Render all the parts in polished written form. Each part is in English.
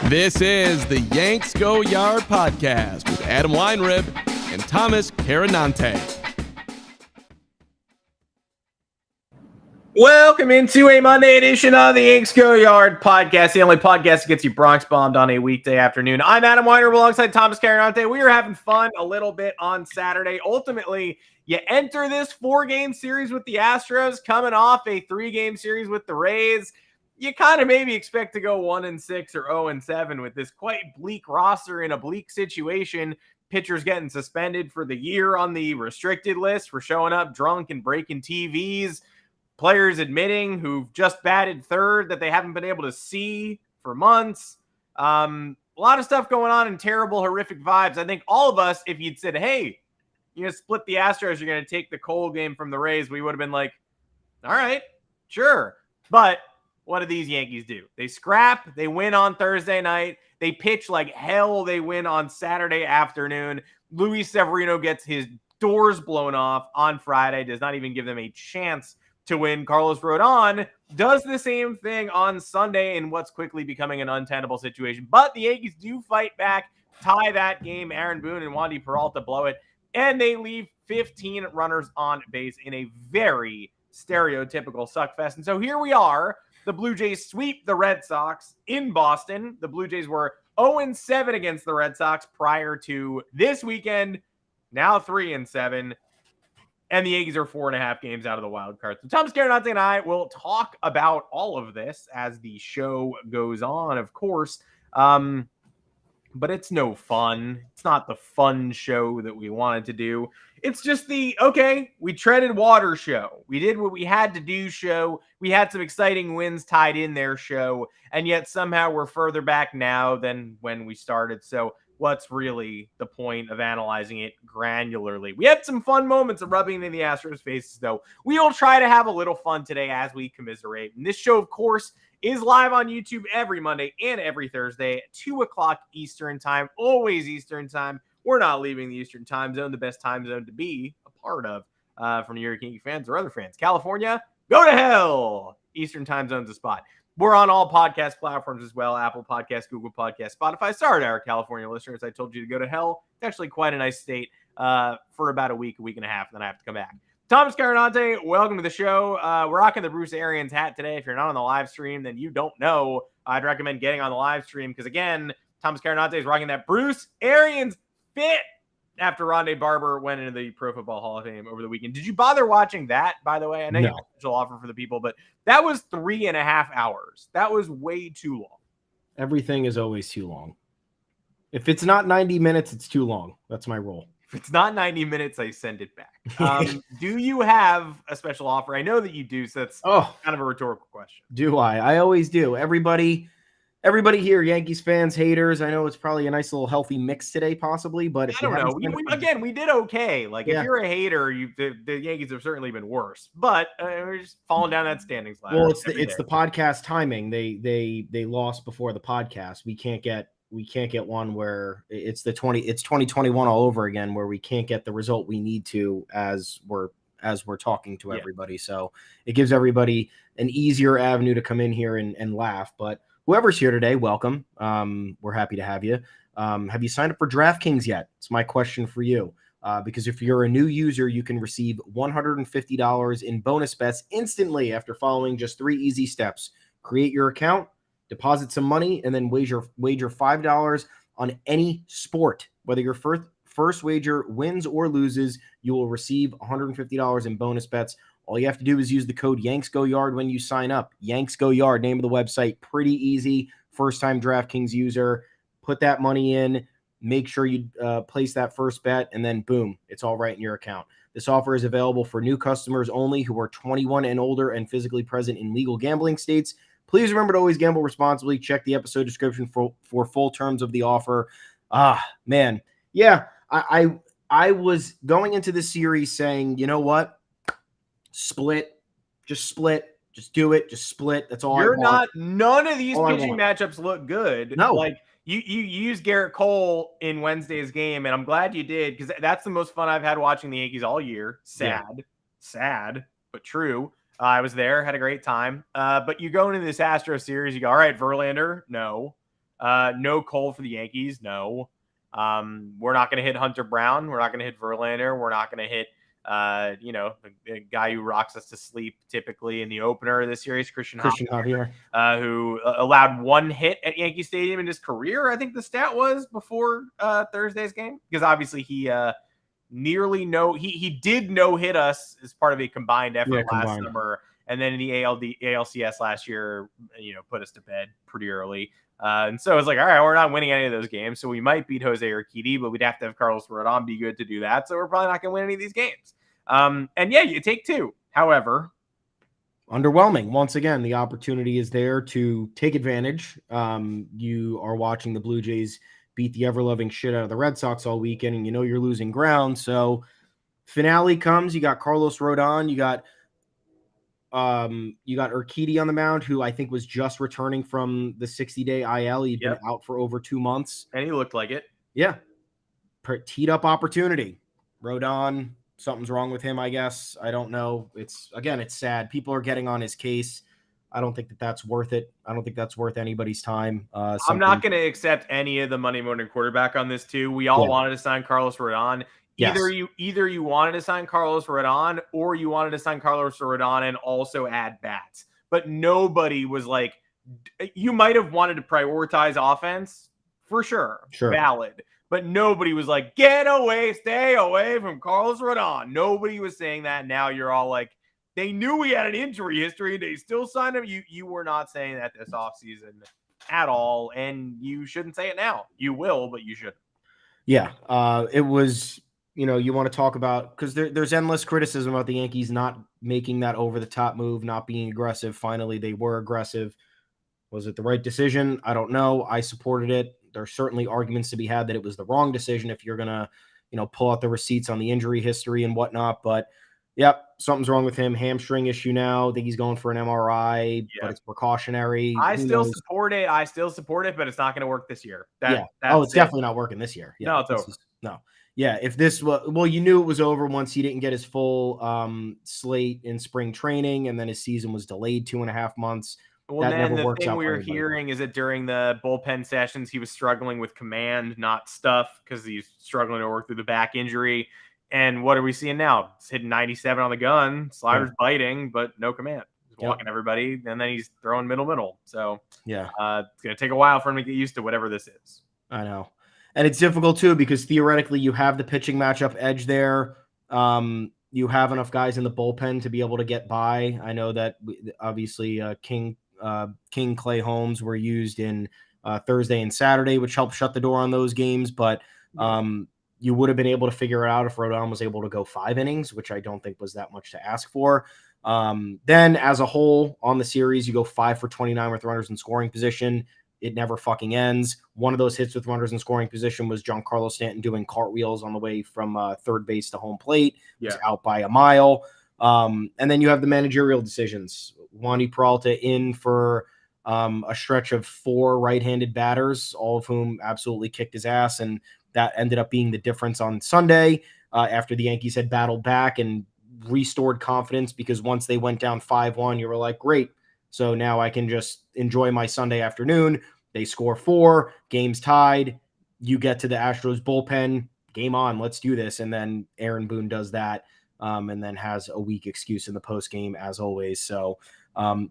This is the Yanks Go Yard podcast with Adam Weinrib and Thomas Carinante. Welcome into a Monday edition of the Yanks Go Yard podcast, the only podcast that gets you Bronx bombed on a weekday afternoon. I'm Adam Weinrib alongside Thomas Carinante. We are having fun a little bit on Saturday. Ultimately, you enter this 4-game series with the Astros, coming off a 3-game series with the Rays. You kind of maybe expect to go 1-6 or 0-7 with this quite bleak roster in a bleak situation. Pitchers getting suspended for the year on the restricted list for showing up drunk and breaking TVs. Players admitting who've just batted third that they haven't been able to see for months. A lot of stuff going on and terrible, horrific vibes. I think all of us, if you'd said, hey, you're going to split the Astros, you're going to take the Cole game from the Rays, we would have been like, all right, sure. But what do these Yankees do? They scrap. They win on Thursday night. They pitch like hell. They win on Saturday afternoon. Luis Severino gets his doors blown off on Friday. Does not even give them a chance to win. Carlos Rodon does the same thing on Sunday in what's quickly becoming an untenable situation. But the Yankees do fight back, tie that game. Aaron Boone and Wandy Peralta blow it, and they leave 15 runners on base in a very stereotypical suckfest. And so here we are. The Blue Jays sweep the Red Sox in Boston. The Blue Jays were 0-7 against the Red Sox prior to this weekend, now 3-7. And the Yankees are 4.5 games out of the wild card. So Thomas Carinante and I will talk about all of this as the show goes on, of course. But it's no fun. It's not the fun show that we wanted to do. It's just the, okay, we treaded water show. We did what we had to do show. We had some exciting wins tied in there show. And yet somehow we're further back now than when we started. So what's really the point of analyzing it granularly? We had some fun moments of rubbing in the Astros' faces, though. We will try to have a little fun today as we commiserate. And this show, of course, is live on YouTube every Monday and every Thursday at 2 o'clock Eastern time, always Eastern time. We're not leaving the Eastern time zone, the best time zone to be a part of for New York Yankee fans or other fans. California, go to hell. Eastern time zone's a spot. We're on all podcast platforms as well, Apple Podcasts, Google Podcasts, Spotify. Sorry to our California listeners. I told you to go to hell. It's actually quite a nice state for about a week and a half, and then I have to come back. Thomas Carinante, welcome to the show. We're rocking the Bruce Arians hat today. If you're not on the live stream, then you don't know. I'd recommend getting on the live stream because, again, Thomas Carinante is rocking that Bruce Arians fit after Rondé Barber went into the Pro Football Hall of Fame over the weekend. Did you bother watching that, by the way? I know you have a special offer for the people, but that was 3.5 hours. That was way too long. Everything is always too long. If it's not 90 minutes, it's too long. That's my rule. If it's not 90 minutes, I send it back. Do you have a special offer? I know that you do, so that's kind of a rhetorical question. Do I? I always do. Everybody here, Yankees fans, haters, I know it's probably a nice little healthy mix today, possibly, but if I don't know. We did okay. Like, if you're a hater, the Yankees have certainly been worse, but we're just falling down that standings ladder. Well, it's the podcast timing. They lost before the podcast. We can't get one where it's 2021 all over again, where we can't get the result we need to as we're talking to everybody. So it gives everybody an easier avenue to come in here and laugh. But whoever's here today, welcome. We're happy to have you. Have you signed up for DraftKings yet? It's my question for you. Because if you're a new user, you can receive $150 in bonus bets instantly after following just 3 easy steps. Create your account, deposit some money, and then wager $5 on any sport. Whether your first wager wins or loses, you will receive $150 in bonus bets. All you have to do is use the code yanksgoyard when you sign up. yanksgoyard, name of the website. Pretty easy. First-time DraftKings user. Put that money in. Make sure you place that first bet, and then boom, it's all right in your account. This offer is available for new customers only who are 21 and older and physically present in legal gambling states. Please remember to always gamble responsibly. Check the episode description for full terms of the offer. Man. Yeah, I was going into this series saying, you know what? Split. Just do it. Just split. That's all I want. None of these pitching matchups look good. No. Like, you used Garrett Cole in Wednesday's game, and I'm glad you did because that's the most fun I've had watching the Yankees all year. Sad, but true. I was there, had a great time. But you go into this Astros series, you go, all right, Verlander, no. No Cole for the Yankees. No. We're not going to hit Hunter Brown. We're not going to hit Verlander. We're not going to hit, the guy who rocks us to sleep typically in the opener of the series, Christian Javier, who allowed one hit at Yankee Stadium in his career. I think the stat was before Thursday's game, because obviously he he did no hit us as part of a combined effort last summer, and then in the ALCS last year, put us to bed pretty early. And so it's like, all right, we're not winning any of those games, so we might beat Jose Urquidy, but we'd have to have Carlos Rodon be good to do that. So we're probably not going to win any of these games. And yeah, you take two. However, underwhelming. Once again, the opportunity is there to take advantage. You are watching the Blue Jays beat the ever-loving shit out of the Red Sox all weekend, and you're losing ground. So finale comes. You got Carlos Rodon. You got Urquidy on the mound, who I think was just returning from the 60-day IL. He'd been out for over 2 months. And he looked like it. Yeah. Teed up opportunity. Rodon, something's wrong with him, I guess. I don't know. It's sad. People are getting on his case. I don't think that's worth it. I don't think that's worth anybody's time. I'm not going to accept any of the Monday morning quarterback on this too. We all wanted to sign Carlos Rodon. Either you wanted to sign Carlos Rodon, or you wanted to sign Carlos Rodon and also add bats. But nobody was like, you might have wanted to prioritize offense for sure. Valid. But nobody was like, stay away from Carlos Rodon. Nobody was saying that. Now you're all like, they knew we had an injury history. They still signed him. You were not saying that this offseason at all. And you shouldn't say it now. You will, but you shouldn't. Yeah. It was, you want to talk about, because there's endless criticism about the Yankees not making that over-the-top move, not being aggressive. Finally, they were aggressive. Was it the right decision? I don't know. I supported it. There's certainly arguments to be had that it was the wrong decision if you're going to, pull out the receipts on the injury history and whatnot. But, yep, something's wrong with him. Hamstring issue now. I think he's going for an MRI, but it's precautionary. I still support it, but it's not going to work this year. It's definitely not working this year. Yeah, no, it's over. No. Yeah, if this was, you knew it was over once he didn't get his full slate in spring training, and then his season was delayed 2.5 months. Well, then the thing we were hearing is that during the bullpen sessions, he was struggling with command, not stuff, because he's struggling to work through the back injury. And what are we seeing now? He's hitting 97 on the gun, sliders biting, but no command. He's walking everybody, and then he's throwing middle. So it's going to take a while for him to get used to whatever this is. I know. And it's difficult, too, because theoretically you have the pitching matchup edge there. You have enough guys in the bullpen to be able to get by. I know that, obviously, King, Clay, Holmes were used in Thursday and Saturday, which helped shut the door on those games. But you would have been able to figure it out if Rodon was able to go 5 innings, which I don't think was that much to ask for. Then, as a whole, on the series, you go 5 for 29 with runners in scoring position. It never fucking ends. One of those hits with runners in scoring position was Giancarlo Stanton doing cartwheels on the way from third base to home plate. He was out by a mile. And then you have the managerial decisions. Wandy Peralta in for a stretch of 4 right-handed batters, all of whom absolutely kicked his ass. And that ended up being the difference on Sunday after the Yankees had battled back and restored confidence, because once they went down 5-1, you were like, great. So now I can just enjoy my Sunday afternoon. They score 4, game's tied. You get to the Astros bullpen, game on, let's do this. And then Aaron Boone does that and then has a weak excuse in the postgame, as always. So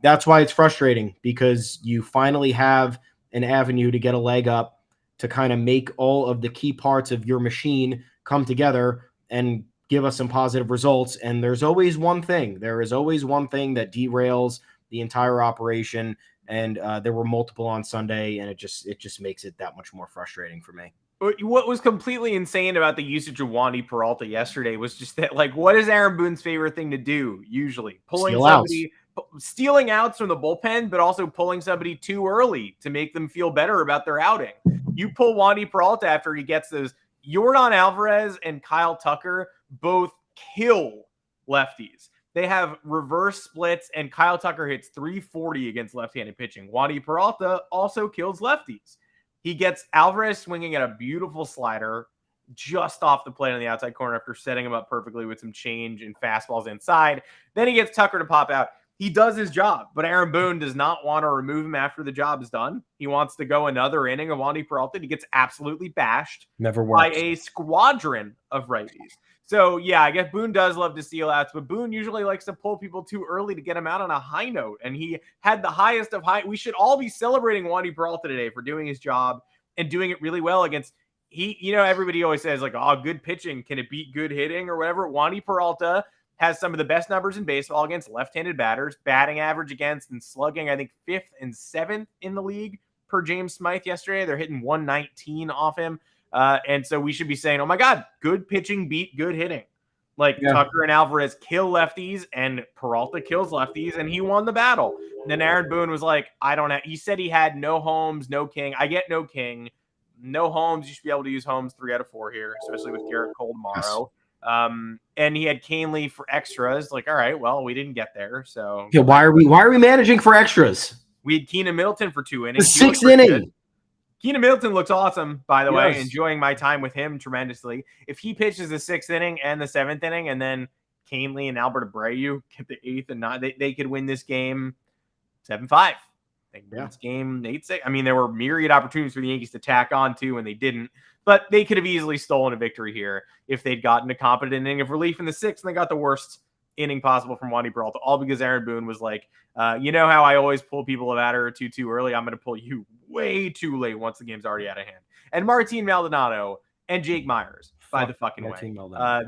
that's why it's frustrating, because you finally have an avenue to get a leg up, to kind of make all of the key parts of your machine come together and give us some positive results. And there's always one thing. There is always one thing that derails the entire operation. And there were multiple on Sunday, and it just makes it that much more frustrating for me. What was completely insane about the usage of Wandy Peralta yesterday was just that, like, what is Aaron Boone's favorite thing to do? Usually stealing outs from the bullpen, but also pulling somebody too early to make them feel better about their outing. You pull Wandy Peralta after he gets those. Yordan Alvarez and Kyle Tucker both kill lefties. They have reverse splits, and Kyle Tucker hits 340 against left-handed pitching. Wandy Peralta also kills lefties. He gets Alvarez swinging at a beautiful slider just off the plate on the outside corner after setting him up perfectly with some change and fastballs inside. Then he gets Tucker to pop out. he does his job, but Aaron Boone does not want to remove him after the job is done. He wants to go another inning of Wandy Peralta. He gets absolutely bashed Never works. by a squadron of righties. So, yeah, I guess Boone does love to steal outs, but Boone usually likes to pull people too early to get him out on a high note. And he had the highest of high. We should all be celebrating Wandy Peralta today for doing his job and doing it really well against everybody always says like, oh, good pitching. Can it beat good hitting or whatever? Wandy Peralta has some of the best numbers in baseball against left-handed batters, batting average against and slugging, I think, 5th and 7th in the league per James Smythe yesterday. They're hitting 119 off him. And so we should be saying, oh my God, good pitching beat good hitting. Tucker and Alvarez kill lefties and Peralta kills lefties, and he won the battle. And then Aaron Boone was like, he said he had no Holmes, no King. I get no King, no Holmes. You should be able to use Holmes 3 out of 4 here, especially with Garrett Cole tomorrow. Yes. And he had Canley for extras. Like, all right, well, we didn't get there. So yeah, why are we managing for extras? We had Keenan Middleton for 2 innings. The 6th inning. Good. Keenan Middleton looks awesome, by the way. Enjoying my time with him tremendously. If he pitches the 6th inning and the 7th inning, and then Canley and Albert Abreu get the 8th and 9th, they could win this game 7-5. They could win this game 8-6. I mean, there were myriad opportunities for the Yankees to tack on too, and they didn't. But they could have easily stolen a victory here if they'd gotten a competent inning of relief in the 6th, and they got the worst inning possible from Wandy Peralta, all because Aaron Boone was like, you know how I always pull people a batter or two too early? I'm going to pull you way too late once the game's already out of hand. And Martin Maldonado and Jake Myers, by the fucking way.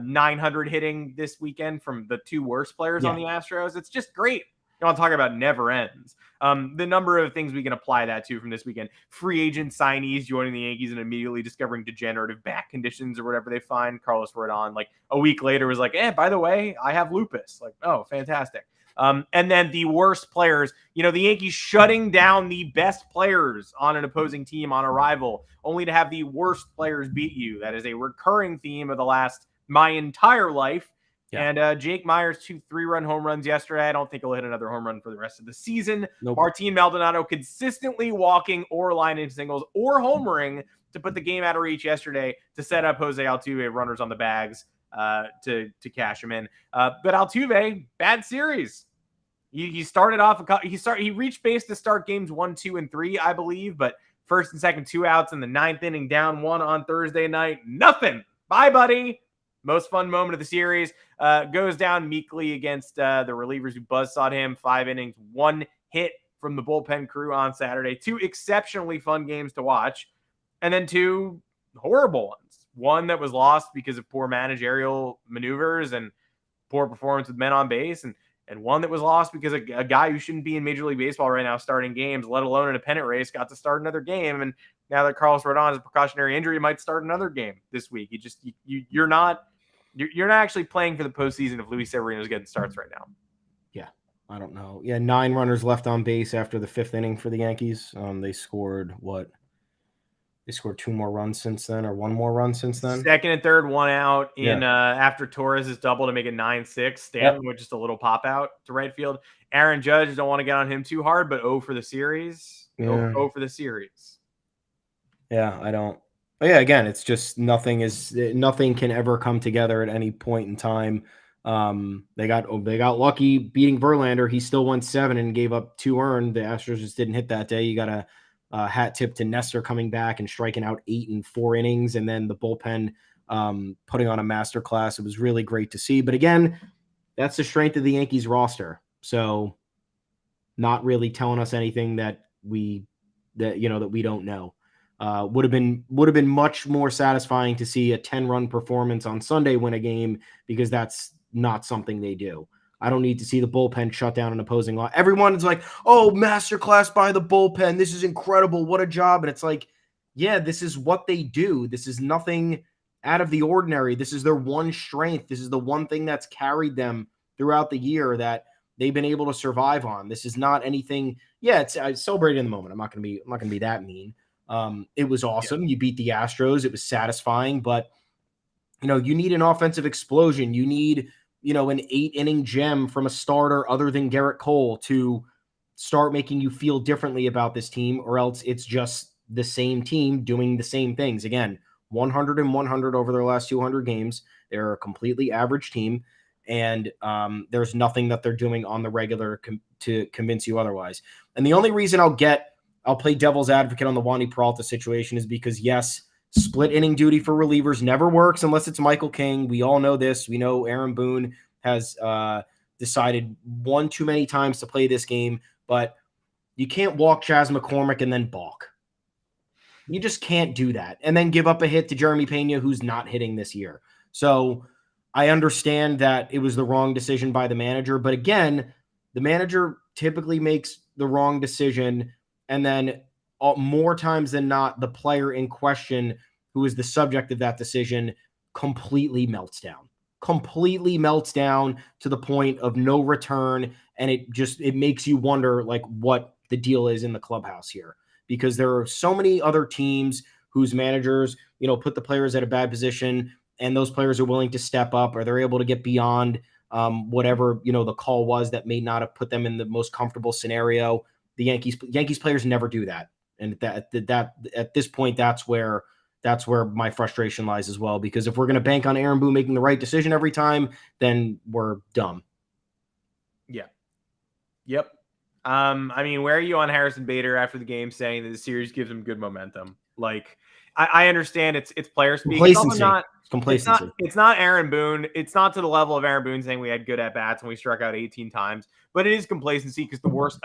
900 hitting this weekend from the 2 worst players on the Astros. It's just great. You want to talk about never ends. The number of things we can apply that to from this weekend. Free agent signees joining the Yankees and immediately discovering degenerative back conditions or whatever they find. Carlos Rodon, like a week later, was like, by the way, I have lupus. Like, oh, fantastic. And then the worst players, the Yankees shutting down the best players on an opposing team on arrival, only to have the worst players beat you. That is a recurring theme of my entire life. Yeah. And Jake Myers, 2 3-run home runs yesterday. I don't think he'll hit another home run for the rest of the season. Nope. Martin Maldonado consistently walking or lining singles or homering to put the game out of reach yesterday to set up Jose Altuve runners on the bags to cash him in. But Altuve, bad series. He started off. He reached base to start games 1, 2, and 3, I believe. But first and second 2 outs in the 9th inning, down 1 on Thursday night. Nothing. Bye, buddy. Most fun moment of the series. Goes down meekly against the relievers who buzzsawed him. 5 innings, 1 hit from the bullpen crew on Saturday. 2 exceptionally fun games to watch. And then 2 horrible ones. One that was lost because of poor managerial maneuvers and poor performance with men on base. And one that was lost because a guy who shouldn't be in Major League Baseball right now starting games, let alone in a pennant race, got to start another game. And now that Carlos Rodon has a precautionary injury, he might start another game this week. You're not actually playing for the postseason if Luis Severino's getting starts right now. Yeah, I don't know. Yeah, 9 runners left on base after the 5th inning for the Yankees. They scored what? They scored 2 more runs since then, or 1 more run since then. Second and third, 1 out in after Torres' double to make it 9-6. Stanton with just a little pop out to right field. Aaron Judge, don't want to get on him too hard, but 0 for the series. 0 for the series. Yeah, I don't. But yeah, again, it's just nothing can ever come together at any point in time. They got lucky beating Verlander. He still won 7 and gave up 2 earned. The Astros just didn't hit that day. You got a hat tip to Nestor coming back and striking out 8 in 4 innings, and then the bullpen putting on a masterclass. It was really great to see. But again, that's the strength of the Yankees roster. So not really telling us anything that we don't know. Would have been much more satisfying to see a 10-run performance on Sunday win a game, because that's not something they do. I don't need to see the bullpen shut down an opposing line. Everyone's like, oh, masterclass by the bullpen. This is incredible. What a job. And it's like, yeah, this is what they do. This is nothing out of the ordinary. This is their one strength. This is the one thing that's carried them throughout the year that they've been able to survive on. This is not anything. Yeah, I celebrated in the moment. I'm not going to be that mean. It was awesome. Yeah. You beat the Astros. It was satisfying, but you need an offensive explosion. You need, an 8-inning gem from a starter other than Garrett Cole to start making you feel differently about this team, or else it's just the same team doing the same things. Again, 100 and 100 over their last 200 games. They're a completely average team. And there's nothing that they're doing on the regular to convince you otherwise. And the only reason I'll play devil's advocate on the Wandy Peralta situation is because, yes, split inning duty for relievers never works unless it's Michael King. We all know this. We know Aaron Boone has decided one too many times to play this game, but you can't walk Chas McCormick and then balk. You just can't do that. And then give up a hit to Jeremy Pena, who's not hitting this year. So I understand that it was the wrong decision by the manager. But again, the manager typically makes the wrong decision. And then more times than not, the player in question, who is the subject of that decision, completely melts down to the point of no return. And it makes you wonder like what the deal is in the clubhouse here, because there are so many other teams whose managers, put the players at a bad position, and those players are willing to step up, or they're able to get beyond whatever, the call was that may not have put them in the most comfortable scenario. The Yankees players never do that. And that at this point, that's where my frustration lies as well, because if we're going to bank on Aaron Boone making the right decision every time, then we're dumb. Yeah. Yep. I mean, where are you on Harrison Bader after the game saying that the series gives him good momentum? Like, I understand it's player speak. Complacency. It's not Aaron Boone. It's not to the level of Aaron Boone saying we had good at bats and we struck out 18 times, but it is complacency because the worst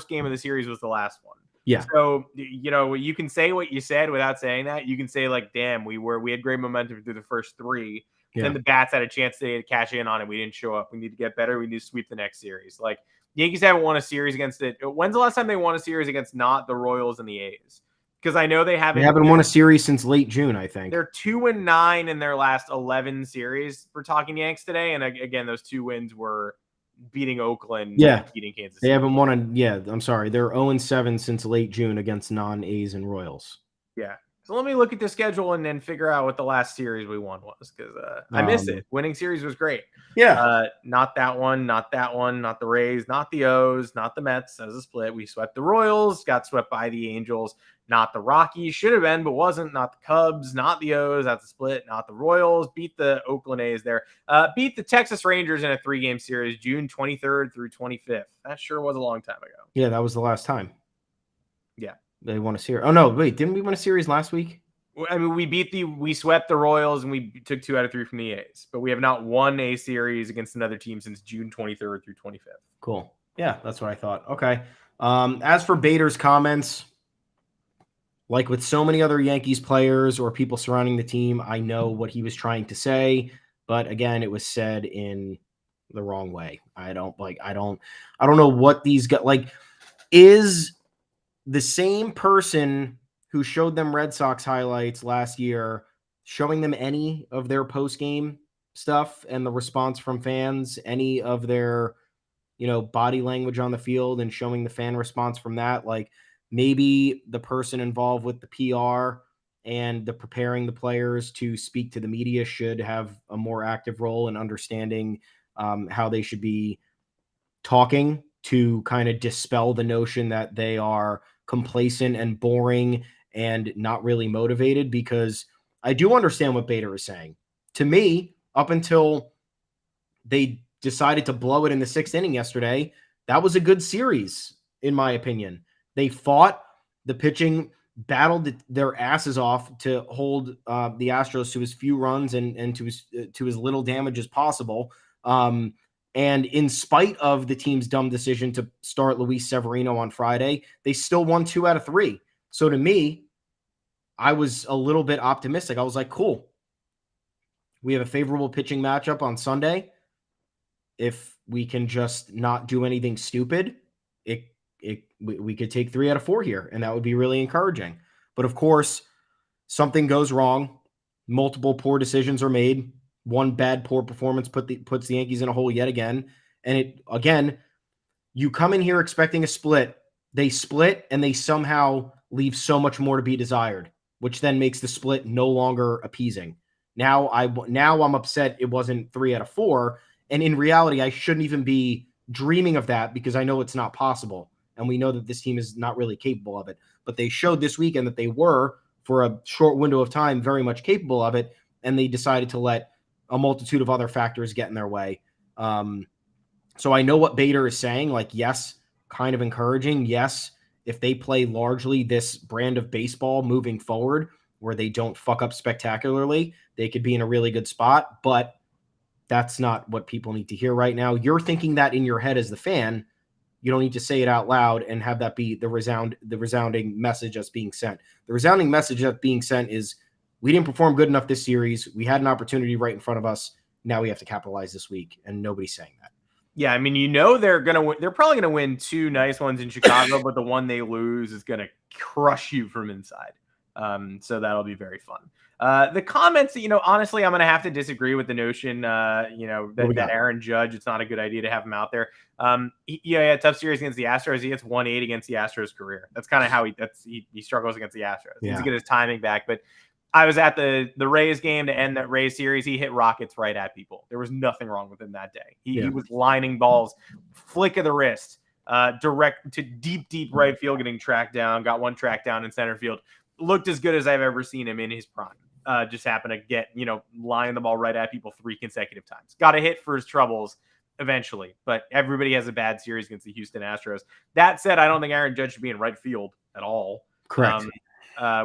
game of the series was the last one. Yeah. So, you can say what you said without saying that. You can say like, damn, we had great momentum through the first three. Yeah. Then the bats had a chance to cash in on it. We didn't show up. We need to get better. We need to sweep the next series. Like, the Yankees haven't won a series against it. When's the last time they won a series against not the Royals and the A's? Because I know they haven't won a series since late June, I think. They're 2-9 in their last 11 series. We're talking Yanks today. And again, those 2 wins were beating Oakland, beating Kansas City. They haven't won I'm sorry. They're 0-7 since late June against non-A's and Royals. Yeah. So let me look at the schedule and then figure out what the last series we won was, because I miss it. Winning series was great. Yeah. Not that one, not the Rays, not the O's, not the Mets. That was a split. We swept the Royals, got swept by the Angels, not the Rockies. Should have been, but wasn't. Not the Cubs, not the O's. That's a split. Not the Royals. Beat the Oakland A's there. Beat the Texas Rangers in a 3-game series, June 23rd through 25th. That sure was a long time ago. Yeah, that was the last time. Yeah. They won a series. Oh no, wait, didn't we win a series last week? I mean, we swept the Royals and we took 2 out of 3 from the A's, but we have not won a series against another team since June 23rd through 25th. Cool. Yeah, that's what I thought. Okay. As for Bader's comments, like with so many other Yankees players or people surrounding the team, I know what he was trying to say, but again, it was said in the wrong way. I don't know what these guys is the same person who showed them Red Sox highlights last year showing them any of their post-game stuff and the response from fans, any of their, body language on the field and showing the fan response from that. Like maybe the person involved with the PR and the preparing the players to speak to the media should have a more active role in understanding how they should be talking to kind of dispel the notion that they are complacent and boring and not really motivated, because I do understand what Bader is saying. To me, up until they decided to blow it in the 6th inning yesterday, that was a good series, in my opinion. They fought, the pitching battled their asses off to hold the Astros to as few runs and to as little damage as possible. And in spite of the team's dumb decision to start Luis Severino on Friday, they still won 2 out of 3. So to me, I was a little bit optimistic. I was like, cool. We have a favorable pitching matchup on Sunday. If we can just not do anything stupid, we could take 3 out of 4 here, and that would be really encouraging. But of course, something goes wrong. Multiple poor decisions are made. One bad, poor performance puts the Yankees in a hole yet again. And you come in here expecting a split. They split, and they somehow leave so much more to be desired, which then makes the split no longer appeasing. Now I'm upset it wasn't 3 out of 4. And in reality, I shouldn't even be dreaming of that, because I know it's not possible. And we know that this team is not really capable of it. But they showed this weekend that they were, for a short window of time, very much capable of it. And they decided to let a multitude of other factors get in their way. So I know what Bader is saying. Like, yes, kind of encouraging. Yes, if they play largely this brand of baseball moving forward, where they don't fuck up spectacularly, they could be in a really good spot. But that's not what people need to hear right now. You're thinking that in your head as the fan. You don't need to say it out loud and have that be the resounding message that's being sent. The resounding message that's being sent is, we didn't perform good enough this series. We had an opportunity right in front of us. Now we have to capitalize this week, and nobody's saying that. Yeah, I mean, they're probably gonna win 2 nice ones in Chicago, but the one they lose is gonna crush you from inside. So that'll be very fun. The comments, honestly, I'm gonna have to disagree with the notion, that Aaron Judge, it's not a good idea to have him out there. He had a tough series against the Astros. He gets 1-8 against the Astros career. That's kind of how he struggles against the Astros. He needs to get his timing back, but I was at the Rays game to end that Rays series. He hit rockets right at people. There was nothing wrong with him that day. He was lining balls, flick of the wrist, direct to deep right field, getting tracked down. Got one track down in center field. Looked as good as I've ever seen him in his prime. Just happened to get, lining the ball right at people 3 consecutive times. Got a hit for his troubles eventually, but everybody has a bad series against the Houston Astros. That said, I don't think Aaron Judge should be in right field at all. Correct.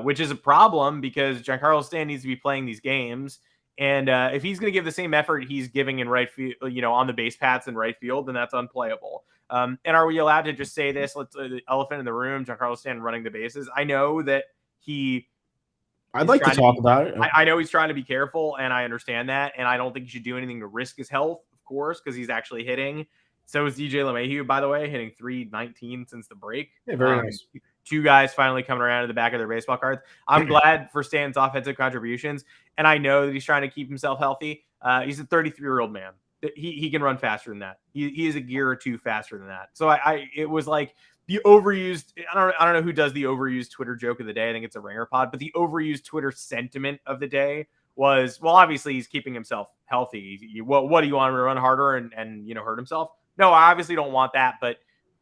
Which is a problem because Giancarlo Stanton needs to be playing these games. And if he's going to give the same effort he's giving in right field, on the base paths in right field, then that's unplayable. And are we allowed to just say this? The elephant in the room, Giancarlo Stanton running the bases. I know that I'd like to talk about it. I know he's trying to be careful, and I understand that. And I don't think he should do anything to risk his health, of course, because he's actually hitting. So is DJ LeMahieu, by the way, hitting .319 since the break. Yeah, very nice. 2 guys finally coming around to the back of their baseball cards. I'm glad for Stanton's offensive contributions, and I know that he's trying to keep himself healthy. He's a 33-year-old man. He can run faster than that. He is a gear or 2 faster than that. So it was like the overused. I don't know who does the overused Twitter joke of the day. I think it's a Ringer pod, but the overused Twitter sentiment of the day was, well, obviously he's keeping himself healthy. What do you want him to run harder and hurt himself? No, I obviously don't want that, but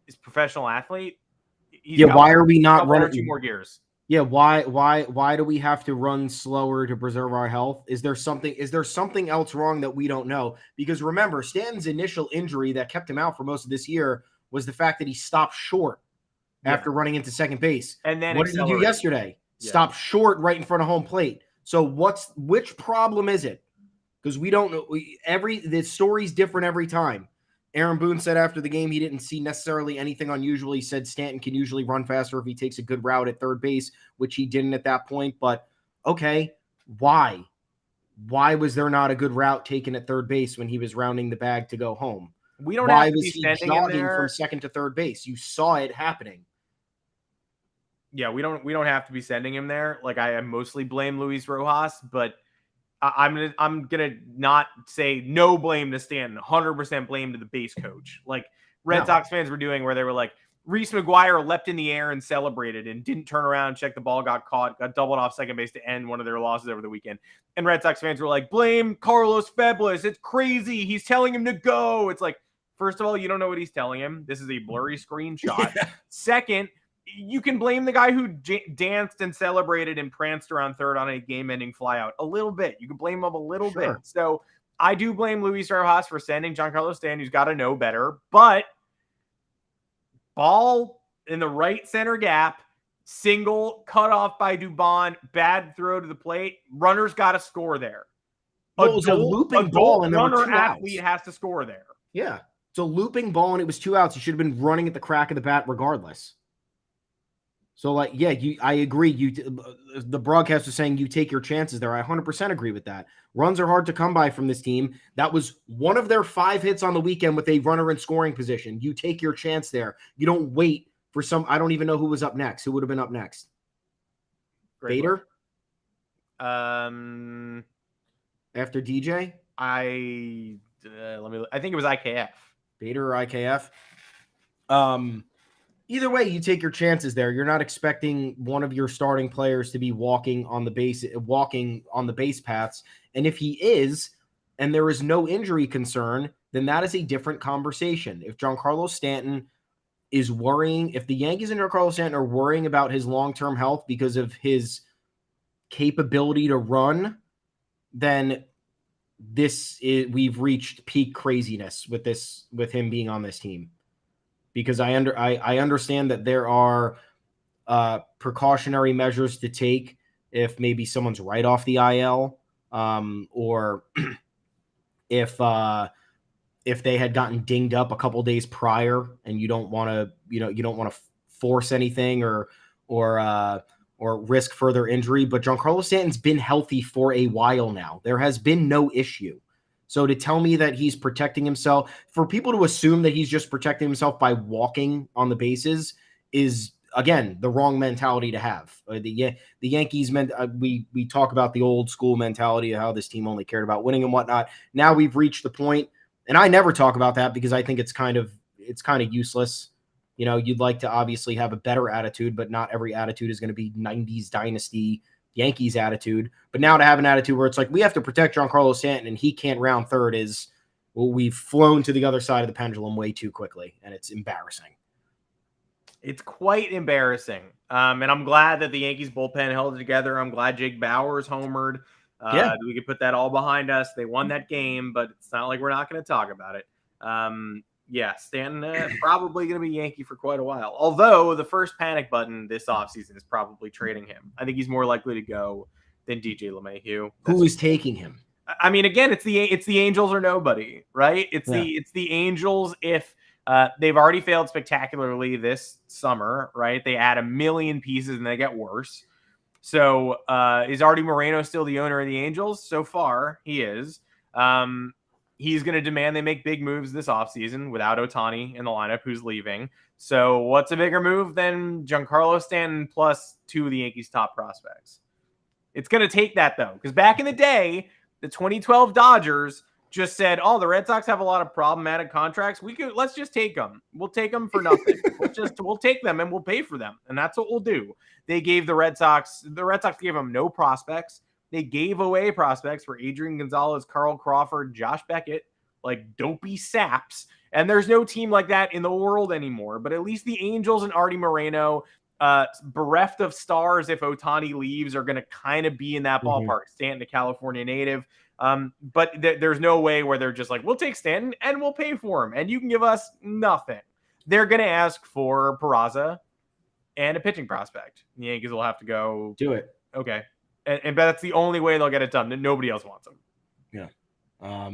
he's a professional athlete. Why are we not running 2 more gears? Yeah, why do we have to run slower to preserve our health? Is there something else wrong that we don't know? Because remember, Stanton's initial injury that kept him out for most of this year was the fact that he stopped short after running into second base. And then what did he do yesterday? Yeah. Stopped short right in front of home plate. So which problem is it? Because we don't know. The story's different every time. Aaron Boone said after the game he didn't see necessarily anything unusual. He said Stanton can usually run faster if he takes a good route at third base, which he didn't at that point. But, okay, why? Why was there not a good route taken at third base when he was rounding the bag to go home? We don't have to be sending him there from second to third base. You saw it happening. Yeah, we don't have to be sending him there. Like, I mostly blame Luis Rojas, but I'm gonna not say no blame to Stanton, 100% blame to the base coach. Like Red Sox fans were doing, where they were like, Reese McGuire leapt in the air and celebrated and didn't turn around, check the ball, got caught, got doubled off second base to end one of their losses over the weekend. And Red Sox fans were like, blame Carlos Feblis. It's crazy. He's telling him to go. It's like, first of all, you don't know what he's telling him. This is a blurry screenshot. Second, you can blame the guy who danced and celebrated and pranced around third on a game-ending flyout a little bit. You can blame him a little bit. So I do blame Luis Rojas for sending Giancarlo Stanton, who's got to know better. But ball in the right center gap, single, cut off by Dubon, bad throw to the plate. Runner's got to score there. Well, it was a looping ball, and there were 2 athlete outs. Has to score there. Yeah, it's a looping ball, and it was 2 outs. You should have been running at the crack of the bat regardless. So, I agree. The broadcast was saying you take your chances there. I 100% agree with that. Runs are hard to come by from this team. That was one of their 5 hits on the weekend with a runner in scoring position. You take your chance there. You don't wait for I don't even know who was up next. Who would have been up next? Bader? After DJ? I think it was IKF. Bader or IKF? Either way, you take your chances there. You're not expecting one of your starting players to be walking on the base paths. And if he is, and there is no injury concern, then that is a different conversation. If Giancarlo Stanton is worrying, if the Yankees and Giancarlo Stanton are worrying about his long-term health because of his capability to run, then we've reached peak craziness with him being on this team, because I understand that there are precautionary measures to take if maybe someone's right off the IL, or if they had gotten dinged up a couple days prior, and you don't want to force anything or risk further injury. But Giancarlo Stanton's been healthy for a while now. There has been no issue. So to tell me that he's protecting himself, for people to assume that he's just protecting himself by walking on the bases, is, again, the wrong mentality to have. The Yankees we talk about the old school mentality of how this team only cared about winning and whatnot. Now we've reached the point, and I never talk about that because I think it's kind of useless. You'd like to obviously have a better attitude, but not every attitude is going to be 90s dynasty Yankees attitude. But now to have an attitude where it's like, we have to protect Giancarlo Stanton and he can't round third, is, well, we've flown to the other side of the pendulum way too quickly, and it's embarrassing. It's quite embarrassing. And I'm glad that the Yankees bullpen held it together. I'm glad Jake Bauers homered. We could put that all behind us. They won that game, but it's not like we're not going to talk about it. Stanton probably going to be Yankee for quite a while. Although the first panic button this offseason is probably trading him. I think he's more likely to go than DJ LeMahieu. Who is taking him? I mean, again, it's the Angels or nobody, right? It's the Angels if they've already failed spectacularly this summer, right? They add a million pieces and they get worse. So is Artie Moreno still the owner of the Angels? So far, he is. He's going to demand they make big moves this offseason without Ohtani in the lineup, who's leaving. So what's a bigger move than Giancarlo Stanton plus two of the Yankees' top prospects? It's going to take that, though, because back in the day, the 2012 Dodgers just said, "Oh, the Red Sox have a lot of problematic contracts. Let's just take them. We'll take them for nothing. We'll take them and we'll pay for them, and that's what we'll do." They gave the Red Sox gave them no prospects. They gave away prospects for Adrian Gonzalez, Carl Crawford, Josh Beckett, like dopey saps. And there's no team like that in the world anymore. But at least the Angels and Artie Moreno, bereft of stars if Ohtani leaves, are going to kind of be in that ballpark. Stanton, a California native. But there's no way where they're just like, we'll take Stanton and we'll pay for him, and you can give us nothing. They're going to ask for Peraza and a pitching prospect. The Yankees will have to go do it. Okay. And that's the only way they'll get it done. Nobody else wants them. Yeah.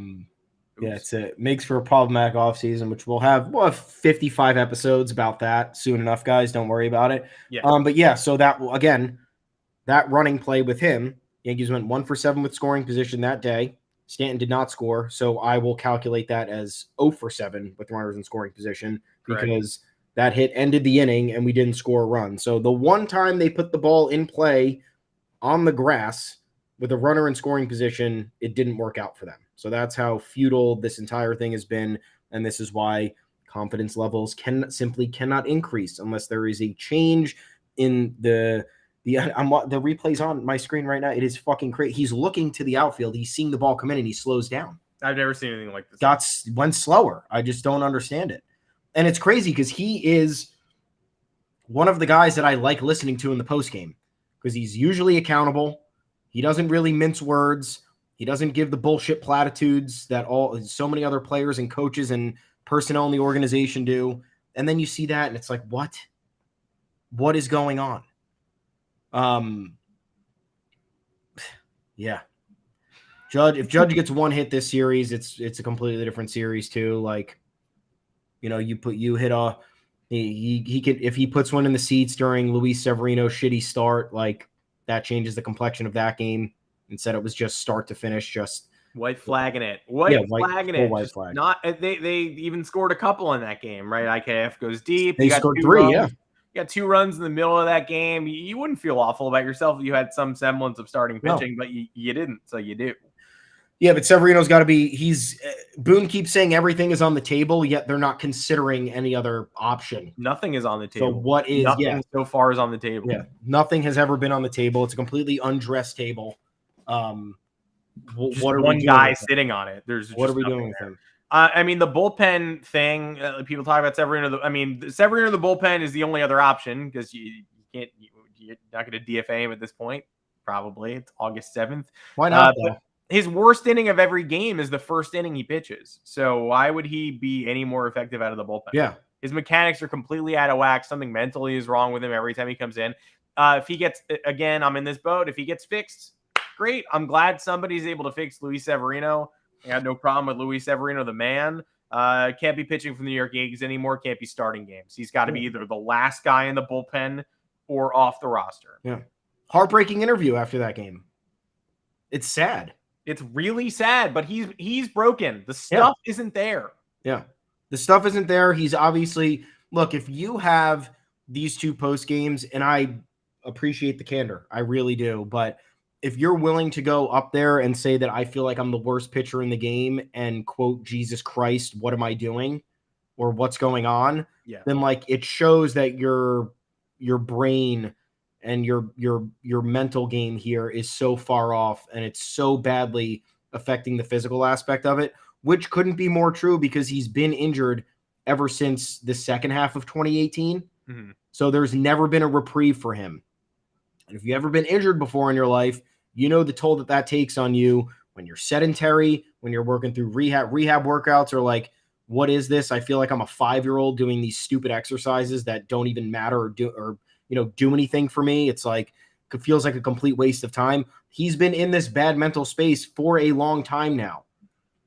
It makes for a problematic offseason, which we'll have 55 episodes about that soon enough, guys. Don't worry about it. Yeah. So that will, again, that running play with him, Yankees went 1 for 7 with scoring position that day. Stanton did not score, so I will calculate that as 0 for 7 with runners in scoring position, because that hit ended the inning and we didn't score a run. So the one time they put the ball in play on the grass with a runner in scoring position, it didn't work out for them. So that's how futile this entire thing has been, and this is why confidence levels cannot increase unless there is a change in the replay's on my screen right now. It is fucking crazy. He's looking to the outfield. He's seeing the ball come in and he slows down. I've never seen anything like this. Went slower. I just don't understand it. And it's crazy because he is one of the guys that I like listening to in the postgame, because he's usually accountable. He doesn't really mince words. He doesn't give the bullshit platitudes that so many other players and coaches and personnel in the organization do. And then you see that and it's like, what? What is going on? Yeah. If Judge gets one hit this series, it's a completely different series too. Like, he could, if he puts one in the seats during Luis Severino's shitty start, like, that changes the complexion of that game. Instead, it was just start to finish, just white flagging it. White flag. Not they even scored a couple in that game, right? IKF goes deep. They scored 3, yeah. You got 2 runs in the middle of that game. You wouldn't feel awful about yourself if you had some semblance of starting pitching, but you didn't, so you do. Yeah, but Severino's got to be. Boone keeps saying everything is on the table, yet they're not considering any other option. Nothing is on the table. So what is nothing so far is on the table? Yeah, nothing has ever been on the table. It's a completely undressed table. What are one guy sitting on it? What are we doing with him? I mean, the bullpen thing. People talk about Severino. Severino, the bullpen is the only other option, because you're not going to DFA him at this point. Probably it's August 7th. Why not? his worst inning of every game is the first inning he pitches. So why would he be any more effective out of the bullpen? Yeah. His mechanics are completely out of whack. Something mentally is wrong with him every time he comes in. If he gets, again, I'm in this boat. If he gets fixed, great. I'm glad somebody's able to fix Luis Severino. I had no problem with Luis Severino, the man. Can't be pitching for the New York Yankees anymore. Can't be starting games. He's got to be either the last guy in the bullpen or off the roster. Yeah. Heartbreaking interview after that game. It's sad. It's really sad, but he's broken. The stuff isn't there. Yeah. The stuff isn't there. He's obviously, look, if you have these two post games, and I appreciate the candor, I really do, but if you're willing to go up there and say that I feel like I'm the worst pitcher in the game and quote, Jesus Christ, what am I doing? Or what's going on? Yeah. Then like it shows that your brain and your mental game here is so far off, and it's so badly affecting the physical aspect of it, which couldn't be more true because he's been injured ever since the second half of 2018. Mm-hmm. So there's never been a reprieve for him. And if you've ever been injured before in your life, you know the toll that takes on you when you're sedentary, when you're working through rehab workouts, or like, what is this? I feel like I'm a 5-year-old doing these stupid exercises that don't even matter or do anything for me. It's like, it feels like a complete waste of time. He's been in this bad mental space for a long time now,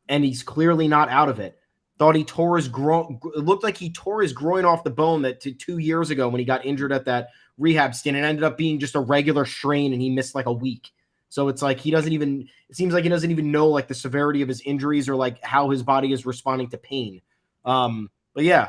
and he's clearly not out of it. Thought he tore his groin. It looked like he tore his groin off the bone that 2 years ago when he got injured at that rehab stint. It ended up being just a regular strain, and he missed like a week. So it's like it seems like he doesn't even know like the severity of his injuries or like how his body is responding to pain. But yeah,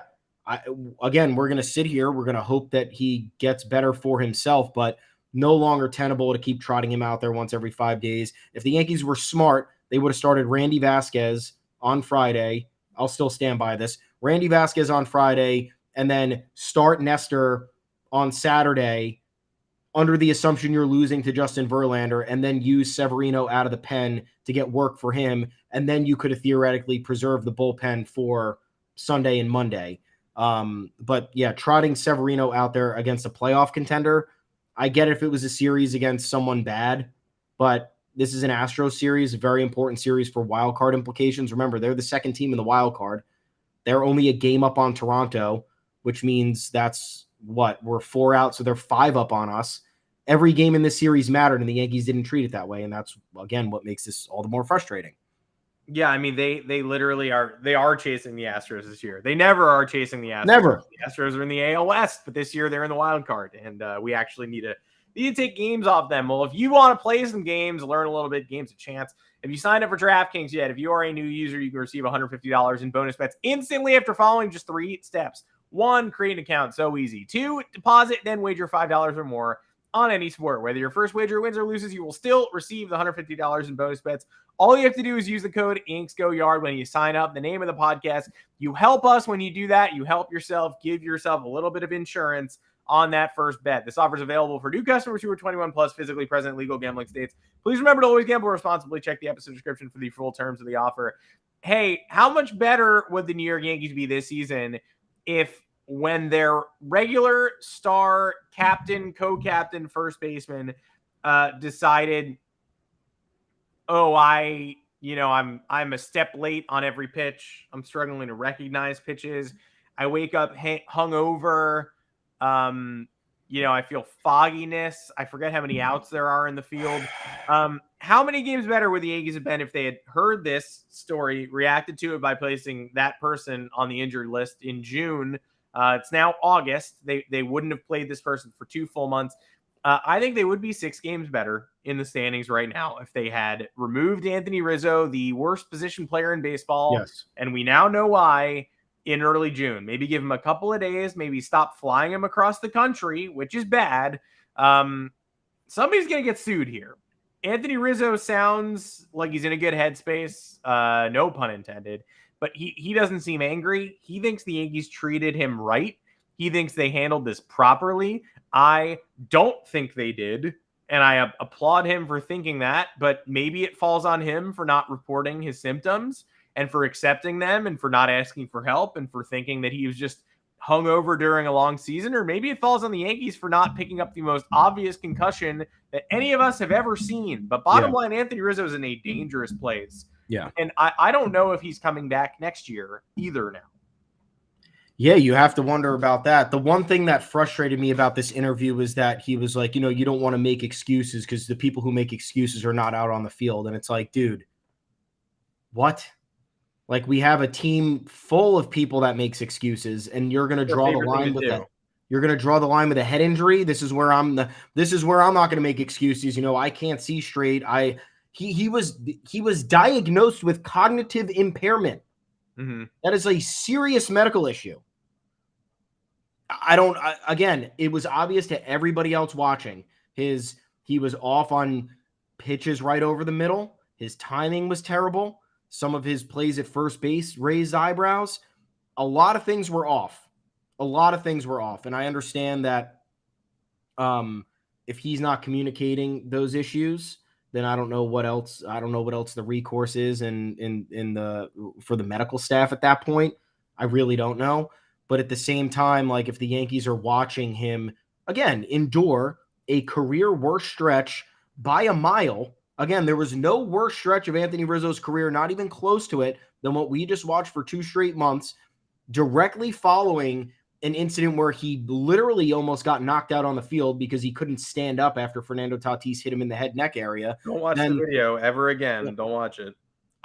again, we're going to sit here. We're going to hope that he gets better for himself, but no longer tenable to keep trotting him out there once every 5 days. If the Yankees were smart, they would have started Randy Vasquez on Friday. I'll still stand by this. Randy Vasquez on Friday, and then start Nestor on Saturday under the assumption you're losing to Justin Verlander, and then use Severino out of the pen to get work for him. And then you could have theoretically preserved the bullpen for Sunday and Monday. But yeah, trotting Severino out there against a playoff contender, I get it if it was a series against someone bad, but this is an Astros series, a very important series for wild card implications. Remember, they're the second team in the wild card. They're only a game up on Toronto, which means we're 4 out, so they're 5 up on us. Every game in this series mattered, and the Yankees didn't treat it that way, and that's, again, what makes this all the more frustrating. Yeah, I mean, they literally are chasing the Astros this year. They never are chasing the Astros. Never. The Astros are in the AL West, but this year they're in the wild card, and we actually need to take games off them. Well, if you want to play some games, learn a little bit, games a chance. If you signed up for DraftKings yet, if you are a new user, you can receive $150 in bonus bets instantly after following just 3 steps. 1, create an account, so easy. 2, deposit, then wager $5 or more on any sport. Whether your first wager wins or loses, you will still receive the $150 in bonus bets. All you have to do is use the code yanksgoyard when you sign up, the name of the podcast. You help us when you do that. You help yourself, give yourself a little bit of insurance on that first bet. This offer is available for new customers who are 21 plus, physically present, legal gambling states. Please remember to always gamble responsibly. Check the episode description for the full terms of the offer. Hey, how much better would the New York Yankees be this season if, when their regular star captain, co-captain, first baseman decided, I'm a step late on every pitch. I'm struggling to recognize pitches. I wake up hungover. I feel fogginess. I forget how many outs there are in the field. How many games better would the Yankees have been if they had heard this story, reacted to it by placing that person on the injured list in June? It's now August. They wouldn't have played this person for 2 full months. I think they would be 6 games better in the standings right now if they had removed Anthony Rizzo, the worst position player in baseball. Yes. And we now know why, in early June. Maybe give him a couple of days, maybe stop flying him across the country, which is bad. Somebody's going to get sued here. Anthony Rizzo sounds like he's in a good headspace. No pun intended. But he doesn't seem angry. He thinks the Yankees treated him right. He thinks they handled this properly. I don't think they did, and I applaud him for thinking that, but maybe it falls on him for not reporting his symptoms and for accepting them and for not asking for help and for thinking that he was just hungover during a long season, or maybe it falls on the Yankees for not picking up the most obvious concussion that any of us have ever seen. But bottom line, Anthony Rizzo is in a dangerous place. Yeah. And I don't know if he's coming back next year either now. Yeah, you have to wonder about that. The one thing that frustrated me about this interview was that he was like, you don't want to make excuses because the people who make excuses are not out on the field. And it's like, dude, what? Like, we have a team full of people that makes excuses, and you're going to draw the line with that. You're going to draw the line with a head injury. This is where I'm not going to make excuses. I can't see straight. He was diagnosed with cognitive impairment. Mm-hmm. That is a serious medical issue. Again, it was obvious to everybody else watching. He was off on pitches right over the middle. His timing was terrible. Some of his plays at first base raised eyebrows. A lot of things were off. And I understand that if he's not communicating those issues, then I don't know what else the recourse is for the medical staff at that point. I really don't know. But at the same time, like, if the Yankees are watching him again endure a career worst stretch by a mile, again, there was no worse stretch of Anthony Rizzo's career, not even close to it, than what we just watched for 2 straight months, directly following an incident where he literally almost got knocked out on the field because he couldn't stand up after Fernando Tatis hit him in the head neck area. Don't watch the video ever again. Yeah. Don't watch it.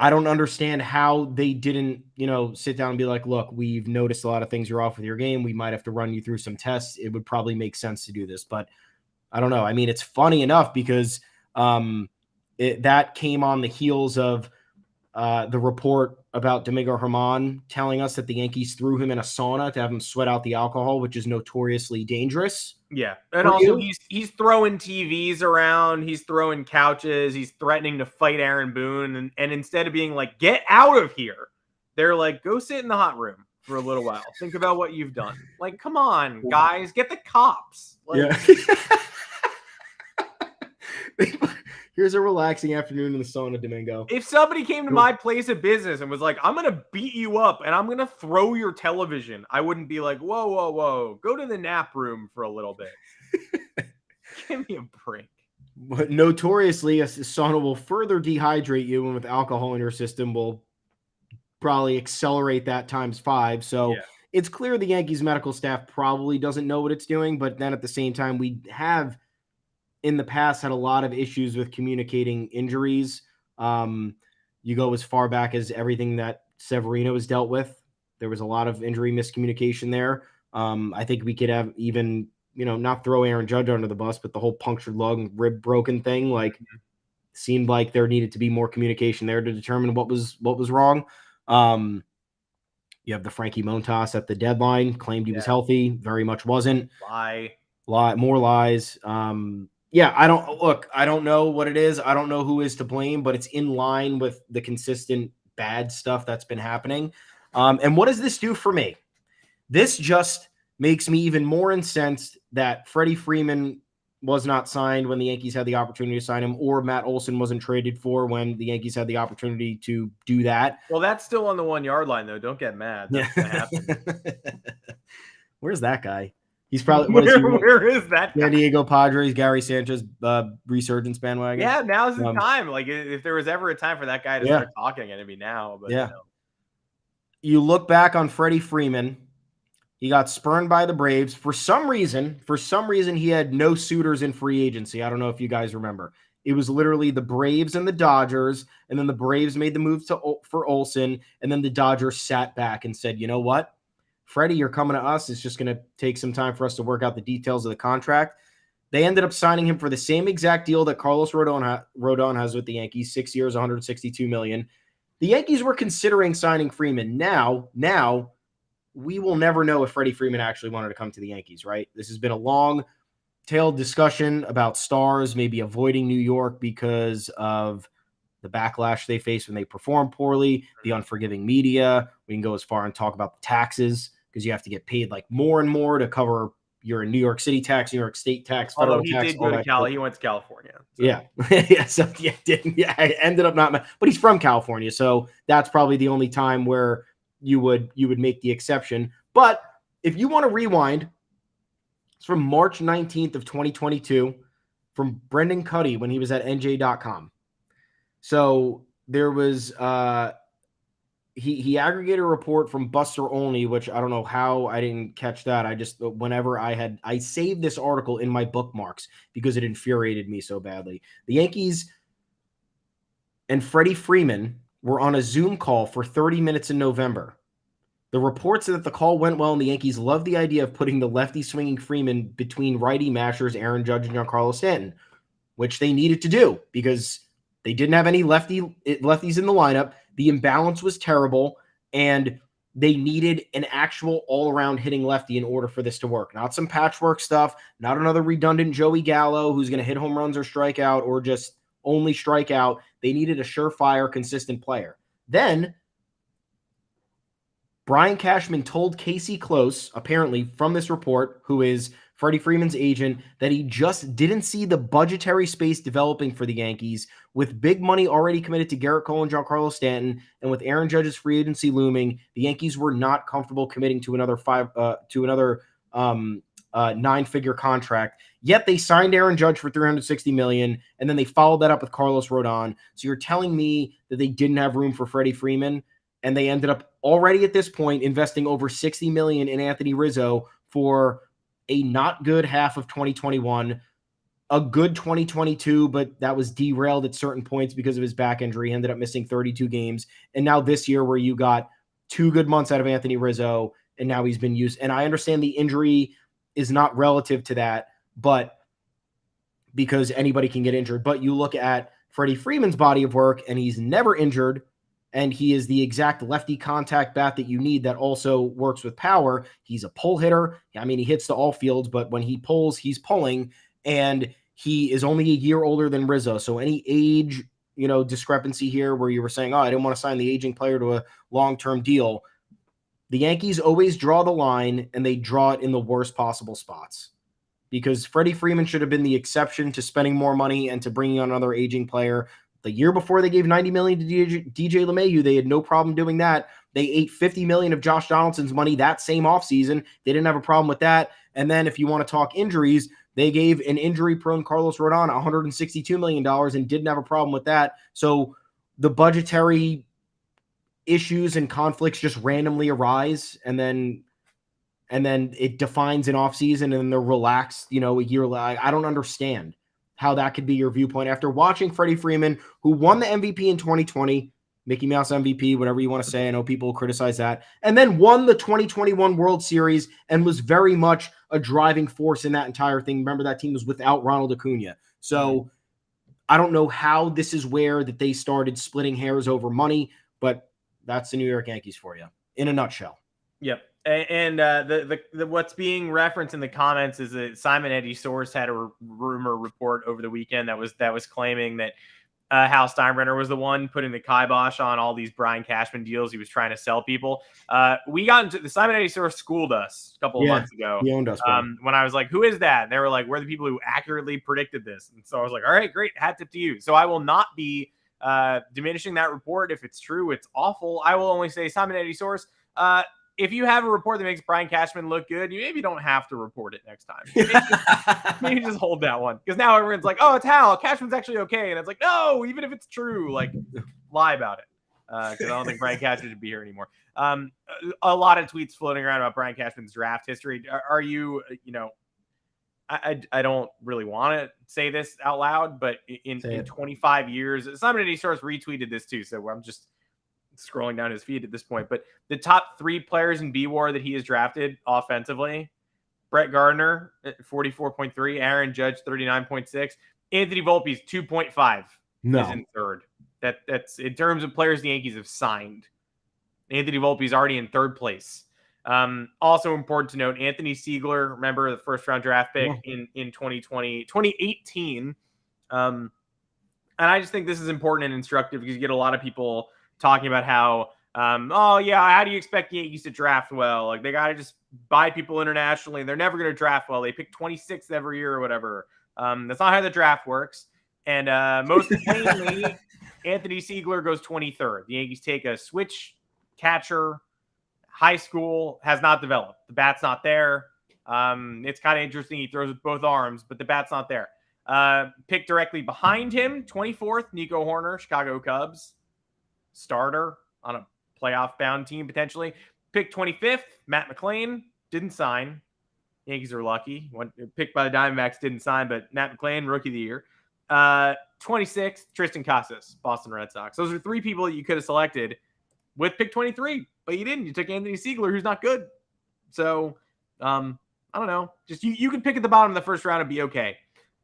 I don't understand how they didn't, sit down and be like, look, we've noticed a lot of things you're off with your game. We might have to run you through some tests. It would probably make sense to do this, but I don't know. I mean, it's funny enough because that came on the heels of the report about Domingo Germán telling us that the Yankees threw him in a sauna to have him sweat out the alcohol, which is notoriously dangerous. Yeah. And also he's throwing TVs around. He's throwing couches. He's threatening to fight Aaron Boone. And instead of being like, get out of here, they're like, go sit in the hot room for a little while. Think about what you've done. Like, come on, guys, get the cops. Like, yeah. Here's a relaxing afternoon in the sauna, Domingo. If somebody came to my place of business and was like, I'm going to beat you up and I'm going to throw your television, I wouldn't be like, whoa. Go to the nap room for a little bit. Give me a break. But notoriously, a sauna will further dehydrate you, and with alcohol in your system will probably accelerate that times 5. So It's clear the Yankees medical staff probably doesn't know what it's doing. But then at the same time, we have in the past had a lot of issues with communicating injuries. You go as far back as everything that Severino has dealt with. There was a lot of injury miscommunication there. I think we could have even, not throw Aaron Judge under the bus, but the whole punctured lung, rib broken thing, seemed like there needed to be more communication there to determine what was wrong. You have the Frankie Montas at the deadline, claimed he was healthy, very much wasn't. More lies. I don't know what it is. I don't know who is to blame, but it's in line with the consistent bad stuff that's been happening. And what does this do for me? This just makes me even more incensed that Freddie Freeman was not signed when the Yankees had the opportunity to sign him, or Matt Olson wasn't traded for when the Yankees had the opportunity to do that. Well, that's still on the 1 yard line, though. Don't get mad. That's gonna happen. Where's that guy? He's probably where is that guy? San Diego Padres, Gary Sanchez resurgence bandwagon. Yeah, now's the time. Like, if there was ever a time for that guy to start talking, it'd be now. But You look back on Freddie Freeman. He got spurned by the Braves. For some reason, he had no suitors in free agency. I don't know if you guys remember. It was literally the Braves and the Dodgers, and then the Braves made the move for Olson, and then the Dodgers sat back and said, you know what? Freddie, you're coming to us. It's just going to take some time for us to work out the details of the contract. They ended up signing him for the same exact deal that Carlos Rodon has with the Yankees, 6 years, $162 million. The Yankees were considering signing Freeman. Now, we will never know if Freddie Freeman actually wanted to come to the Yankees, right? This has been a long-tailed discussion about stars maybe avoiding New York because of the backlash they face when they perform poorly, the unforgiving media. We can go as far and talk about the taxes because you have to get paid like more and more to cover your New York City tax, New York State tax, federal tax. Although he did go to Cali, he went to California. So. Yeah. I ended up not, but he's from California, so that's probably the only time where you would make the exception. But if you want to rewind, it's from March 19th of 2022 from Brendan Cuddy when he was at NJ.com. So there was he aggregated a report from Buster Olney, which I don't know how I didn't catch that. I just, whenever I saved this article in my bookmarks because it infuriated me so badly. The Yankees and Freddie Freeman were on a Zoom call for 30 minutes in November. The report said that the call went well and the Yankees loved the idea of putting the lefty swinging Freeman between righty mashers Aaron Judge and Giancarlo Stanton, which they needed to do because they didn't have any lefties in the lineup. The imbalance was terrible, and they needed an actual all-around hitting lefty in order for this to work. Not some patchwork stuff, not another redundant Joey Gallo who's going to hit home runs or strike out or just only strike out. They needed a surefire, consistent player. Then Brian Cashman told Casey Close, apparently from this report, who is Freddie Freeman's agent, that he just didn't see the budgetary space developing for the Yankees. With big money already committed to Garrett Cole and Giancarlo Stanton, and with Aaron Judge's free agency looming, the Yankees were not comfortable committing to another nine-figure contract. Yet they signed Aaron Judge for $360 million, and then they followed that up with Carlos Rodon. So you're telling me that they didn't have room for Freddie Freeman, and they ended up already at this point investing over $60 million in Anthony Rizzo for a not good half of 2021, a good 2022, but that was derailed at certain points because of his back injury. He ended up missing 32 games. And now this year where you got 2 good months out of Anthony Rizzo, and now he's been used. And I understand the injury is not relative to that, but because anybody can get injured. But you look at Freddie Freeman's body of work, and he's never injured. And he is the exact lefty contact bat that you need that also works with power. He's a pull hitter. I mean, he hits to all fields, but when he pulls, he's pulling. And he is only a year older than Rizzo. So any age, discrepancy here where you were saying, I didn't want to sign the aging player to a long-term deal. The Yankees always draw the line, and they draw it in the worst possible spots. Because Freddie Freeman should have been the exception to spending more money and to bringing on another aging player. The year before they gave $90 million to DJ LeMahieu, they had no problem doing that. They ate $50 million of Josh Donaldson's money that same offseason. They didn't have a problem with that. And then if you want to talk injuries, they gave an injury-prone Carlos Rodon $162 million and didn't have a problem with that. So the budgetary issues and conflicts just randomly arise, and then it defines an offseason, and then they're relaxed, a year later. I don't understand how that could be your viewpoint after watching Freddie Freeman, who won the MVP in 2020, Mickey Mouse MVP, whatever you want to say. I know people criticize that. And then won the 2021 World Series and was very much a driving force in that entire thing. Remember, that team was without Ronald Acuna. So I don't know how this is where that they started splitting hairs over money, but that's the New York Yankees for you in a nutshell. Yep. And the what's being referenced in the comments is that Simon Eddy source had a rumor report over the weekend that was claiming that Hal Steinbrenner was the one putting the kibosh on all these Brian Cashman deals he was trying to sell people. We got into the Simon Eddy source schooled us a couple of months ago. He owned us, when I was like, who is that? And they were like, we're the people who accurately predicted this. And so I was like, all right, great. Hat tip to you. So I will not be diminishing that report. If it's true, it's awful. I will only say Simon Eddy source. If you have a report that makes Brian Cashman look good, you maybe don't have to report it next time. Maybe just hold that one. Because now everyone's like, oh, it's Hal. Cashman's actually okay. And it's like, no, even if it's true, lie about it. Because I don't think Brian Cashman should be here anymore. A lot of tweets floating around about Brian Cashman's draft history. Are you, I don't really want to say this out loud, but in 25 years, somebody starts retweeted this too. So I'm just scrolling down his feed at this point, but the top 3 players in B-WAR that he has drafted offensively: Brett Gardner at 44.3, Aaron Judge 39.6, Anthony Volpe's 2.5 is in third. That's in terms of players the Yankees have signed. Anthony Volpe's already in third place. Also important to note, Anthony Siegler, remember the first round draft pick in 2018. And I just think this is important and instructive because you get a lot of people talking about how, how do you expect the Yankees to draft well? Like, they got to just buy people internationally, and they're never going to draft well. They pick 26th every year or whatever. That's not how the draft works. And most plainly, Anthony Siegler goes 23rd. The Yankees take a switch catcher, high school has not developed. The bat's not there. It's kind of interesting. He throws with both arms, but the bat's not there. Picked directly behind him, 24th, Nico Horner, Chicago Cubs, starter on a playoff-bound team potentially. Picked 25th, Matt McClain, didn't sign. Yankees are lucky. Picked by the Diamondbacks, didn't sign, but Matt McClain, rookie of the year. 26th, Tristan Casas, Boston Red Sox. Those are three people that you could have selected with pick 23, but you didn't. You took Anthony Siegler, who's not good. So, I don't know. Just you can pick at the bottom of the first round and be okay.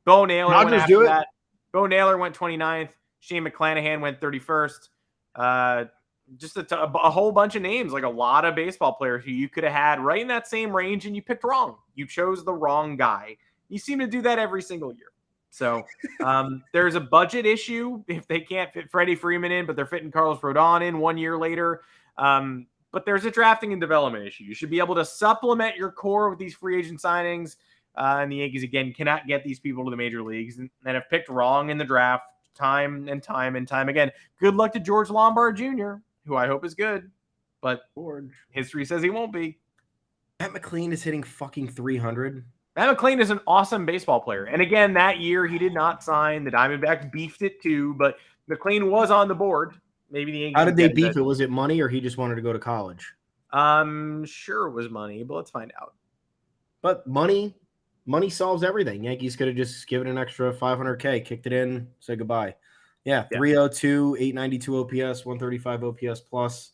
Bo Naylor went after that. Bo Naylor went 29th. Shane McClanahan went 31st. Just a whole bunch of names, like a lot of baseball players who you could have had right in that same range, and you picked wrong. You chose the wrong guy. You seem to do that every single year. So there's a budget issue if they can't fit Freddie Freeman in, but they're fitting Carlos Rodon in 1 year later. But there's a drafting and development issue. You should be able to supplement your core with these free agent signings. And the Yankees, again, cannot get these people to the major leagues and have picked wrong in the draft time and time again. Good luck to George Lombard Jr., who I hope is good, but history says he won't be. Matt McClain is hitting fucking 300. Matt McClain is an awesome baseball player. And again, that year he did not sign. The Diamondbacks beefed it too, but McClain was on the board. Maybe the Yankees. How did they beef it? Was it money or he just wanted to go to college? Sure it was money, but let's find out. But money solves everything. Yankees could have just given an extra $500K, kicked it in, said goodbye. Yeah, 302, 892 OPS, 135 OPS plus.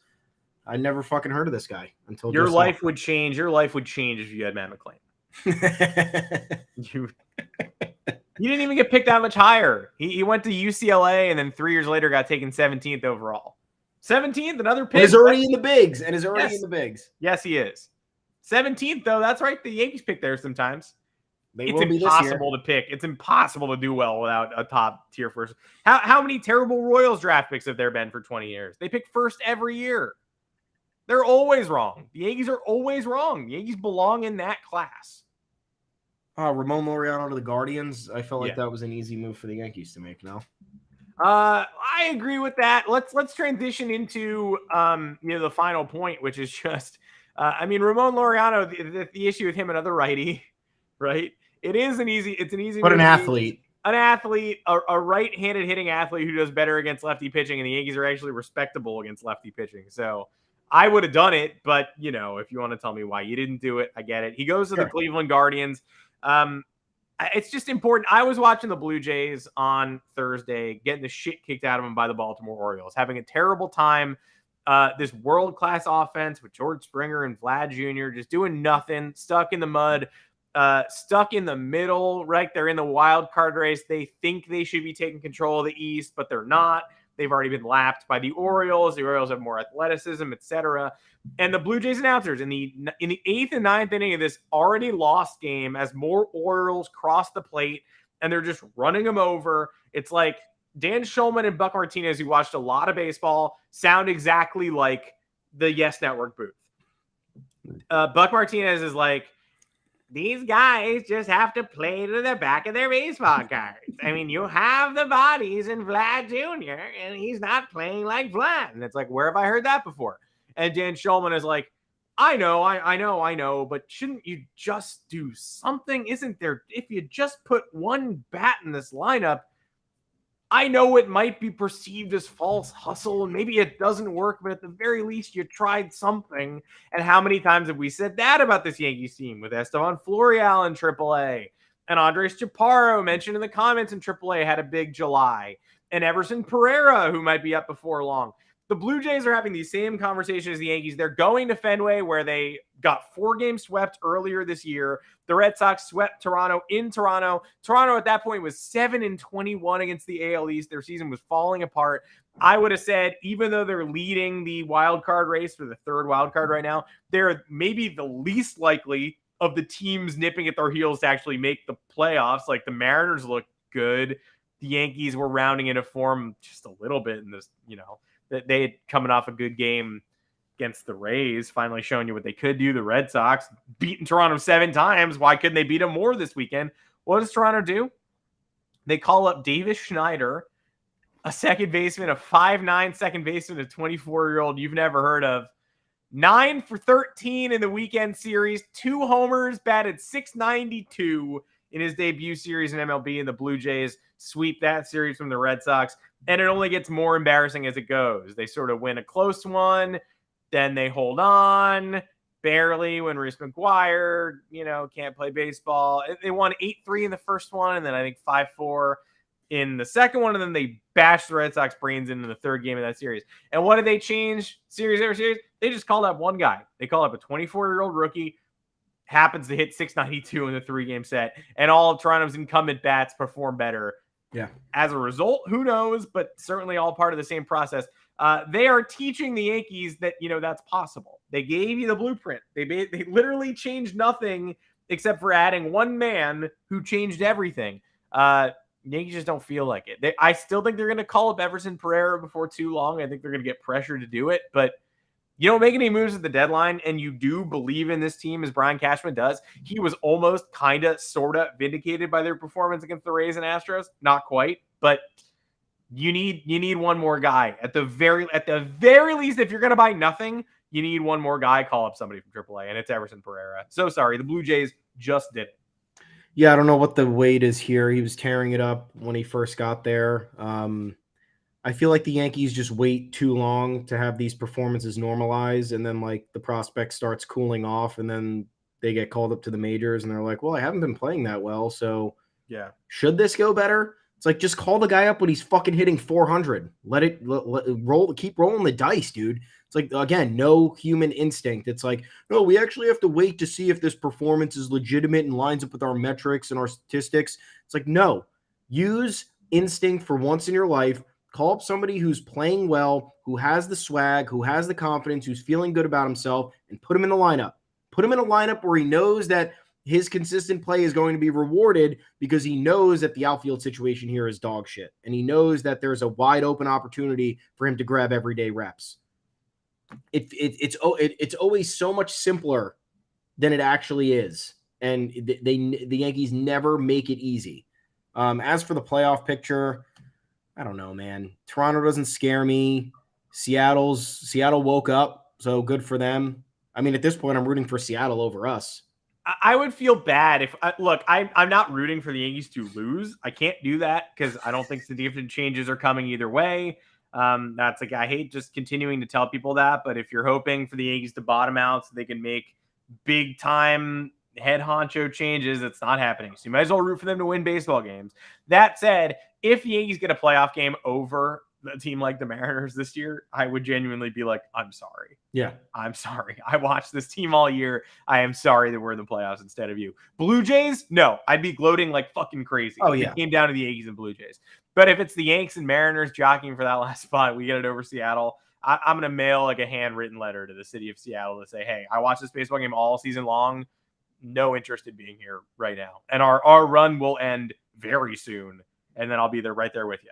I never fucking heard of this guy until your life would change. Your life would change if you had Matt McClain. You didn't even get picked that much higher. He went to UCLA and then 3 years later got taken 17th overall. 17th, another pick. He's already in the bigs. Yes, he is. 17th, though. That's right. The Yankees pick there sometimes. It's impossible to pick. It's impossible to do well without a top tier first. How many terrible Royals draft picks have there been for 20 years? They pick first every year. They're always wrong. The Yankees are always wrong. The Yankees belong in that class. Ramon Laureano to the Guardians. I felt like that was an easy move for the Yankees to make. No, I agree with that. Let's transition into the final point, which is just Ramon Laureano. The issue with him, another righty, right? It's an easy. But an athlete. A right-handed hitting athlete who does better against lefty pitching, and the Yankees are actually respectable against lefty pitching. So I would have done it, but if you want to tell me why you didn't do it, I get it. He goes to the Cleveland Guardians. It's just important. I was watching the Blue Jays on Thursday, getting the shit kicked out of them by the Baltimore Orioles, having a terrible time. This world-class offense with George Springer and Vlad Jr. just doing nothing, stuck in the mud. Stuck in the middle, right? They're in the wild card race. They think they should be taking control of the East, but they're not. They've already been lapped by the Orioles. The Orioles have more athleticism, etc. And the Blue Jays announcers in the 8th and 9th inning of this already lost game, as more Orioles cross the plate and they're just running them over. It's like Dan Shulman and Buck Martinez, who watched a lot of baseball, sound exactly like the Yes Network booth. Buck Martinez is like, these guys just have to play to the back of their baseball cards. You have the bodies in Vlad Jr., and he's not playing like Vlad. And it's like, where have I heard that before? And Dan Shulman is like, I know, but shouldn't you just do something? Isn't there, if you just put one bat in this lineup, I know it might be perceived as false hustle, and maybe it doesn't work, but at the very least, you tried something. And how many times have we said that about this Yankees team with Esteban Florial in AAA? And Andres Chaparro, mentioned in the comments in AAA, had a big July. And Everson Pereira, who might be up before long. The Blue Jays are having the same conversation as the Yankees. They're going to Fenway, where they got 4 games swept earlier this year. The Red Sox swept Toronto in Toronto. Toronto at that point was 7-21 against the AL East. Their season was falling apart. I would have said, even though they're leading the wild card race for the 3rd wild card right now, they're maybe the least likely of the teams nipping at their heels to actually make the playoffs. Like, the Mariners look good. The Yankees were rounding into form just a little bit in this, they had coming off a good game against the Rays, finally showing you what they could do. The Red Sox beaten Toronto 7 times. Why couldn't they beat them more this weekend? What does Toronto do? They call up Davis Schneider, a second baseman, a 5'9" second baseman, a 24-year-old you've never heard of. 9 for 13 in the weekend series, 2 homers, batted .692 in his debut series in MLB, and the Blue Jays sweep that series from the Red Sox. And it only gets more embarrassing as it goes. They sort of win a close one, then they hold on barely when Reese McGuire, can't play baseball. They won 8-3 in the first one, and then I think 5-4 in the second one, and then they bashed the Red Sox brains in the third game of that series. And what did they change series over series? They just called up one guy. They called up a 24-year-old rookie, happens to hit .692 in the 3-game set, and all of Toronto's incumbent bats perform better. Yeah. As a result, who knows, but certainly all part of the same process. They are teaching the Yankees that, that's possible. They gave you the blueprint. They literally changed nothing except for adding one man who changed everything. Yankees just don't feel like it. I still think they're going to call up Everson Pereira before too long. I think they're going to get pressure to do it, but you don't make any moves at the deadline, and you do believe in this team as Brian Cashman does. He was almost kind of sort of vindicated by their performance against the Rays and Astros. Not quite, but you need one more guy. At the very least, if you're going to buy nothing, you need one more guy. Call up somebody from AAA, and it's Everson Pereira. So sorry, the Blue Jays just did it. Yeah, I don't know what the weight is here. He was tearing it up when he first got there. I feel like the Yankees just wait too long to have these performances normalize, and then like the prospect starts cooling off, and then they get called up to the majors, and they're like, well, I haven't been playing that well, so yeah, should this go better? It's like, just call the guy up when he's fucking hitting 400. Let it roll, keep rolling the dice, dude. It's like, again, no human instinct. It's like, no, we actually have to wait to see if this performance is legitimate and lines up with our metrics and our statistics. It's like, no, use instinct for once in your life. Call up somebody who's playing well, who has the swag, who has the confidence, who's feeling good about himself, and put him in the lineup. Put him in a lineup where he knows that his consistent play is going to be rewarded, because he knows that the outfield situation here is dog shit. And he knows that there's a wide open opportunity for him to grab everyday reps. It's always so much simpler than it actually is. And the Yankees never make it easy. As for the playoff picture, I don't know, man. Toronto doesn't scare me. Seattle woke up, so good for them. I mean, at this point, I'm rooting for Seattle over us. I would feel bad if I'm not rooting for the Yankees to lose. I can't do that because I don't think significant changes are coming either way. That's like, I hate just continuing to tell people that, but if you're hoping for the Yankees to bottom out so they can make big time head honcho changes, it's not happening. So you might as well root for them to win baseball games. That said, if the Yankees get a playoff game over a team like the Mariners this year, I would genuinely be like, I'm sorry. Yeah. I'm sorry. I watched this team all year. I am sorry that we're in the playoffs instead of you. Blue Jays? No, I'd be gloating like fucking crazy. Oh, yeah. It came down to the Yankees and Blue Jays. But if it's the Yanks and Mariners jockeying for that last spot, we get it over Seattle. I'm going to mail like a handwritten letter to the city of Seattle to say, hey, I watched this baseball game all season long. No interest in being here right now. And our run will end very soon. And then I'll be there right there with you.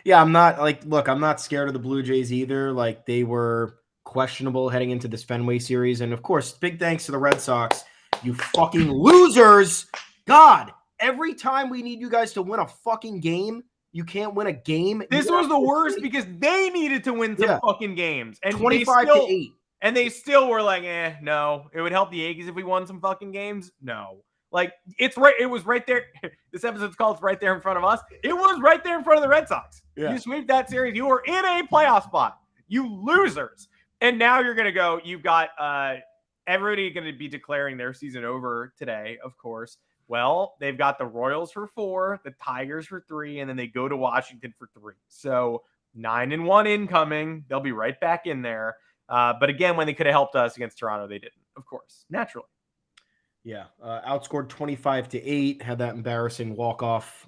Yeah, I'm not scared of the Blue Jays either. Like, they were questionable heading into this Fenway series. And of course, big thanks to the Red Sox, you fucking losers. God, every time we need you guys to win a fucking game, you can't win a game. This was the worst because they needed to win some fucking games. And 25-8. And they still were like, no. It would help the Yankees if we won some fucking games. No. Like, it's right. It was right there. This episode's called It's Right There in Front of Us. It was right there in front of the Red Sox. Yeah. You sweep that series. You were in a playoff spot. You losers. And now you're going to go. You've got everybody going to be declaring their season over today, of course. Well, they've got the Royals for 4, the Tigers for 3, and then they go to Washington for 3. So 9-1 incoming. They'll be right back in there. But again, when they could have helped us against Toronto, they didn't, of course, naturally. Yeah, outscored 25-8. Had that embarrassing walk-off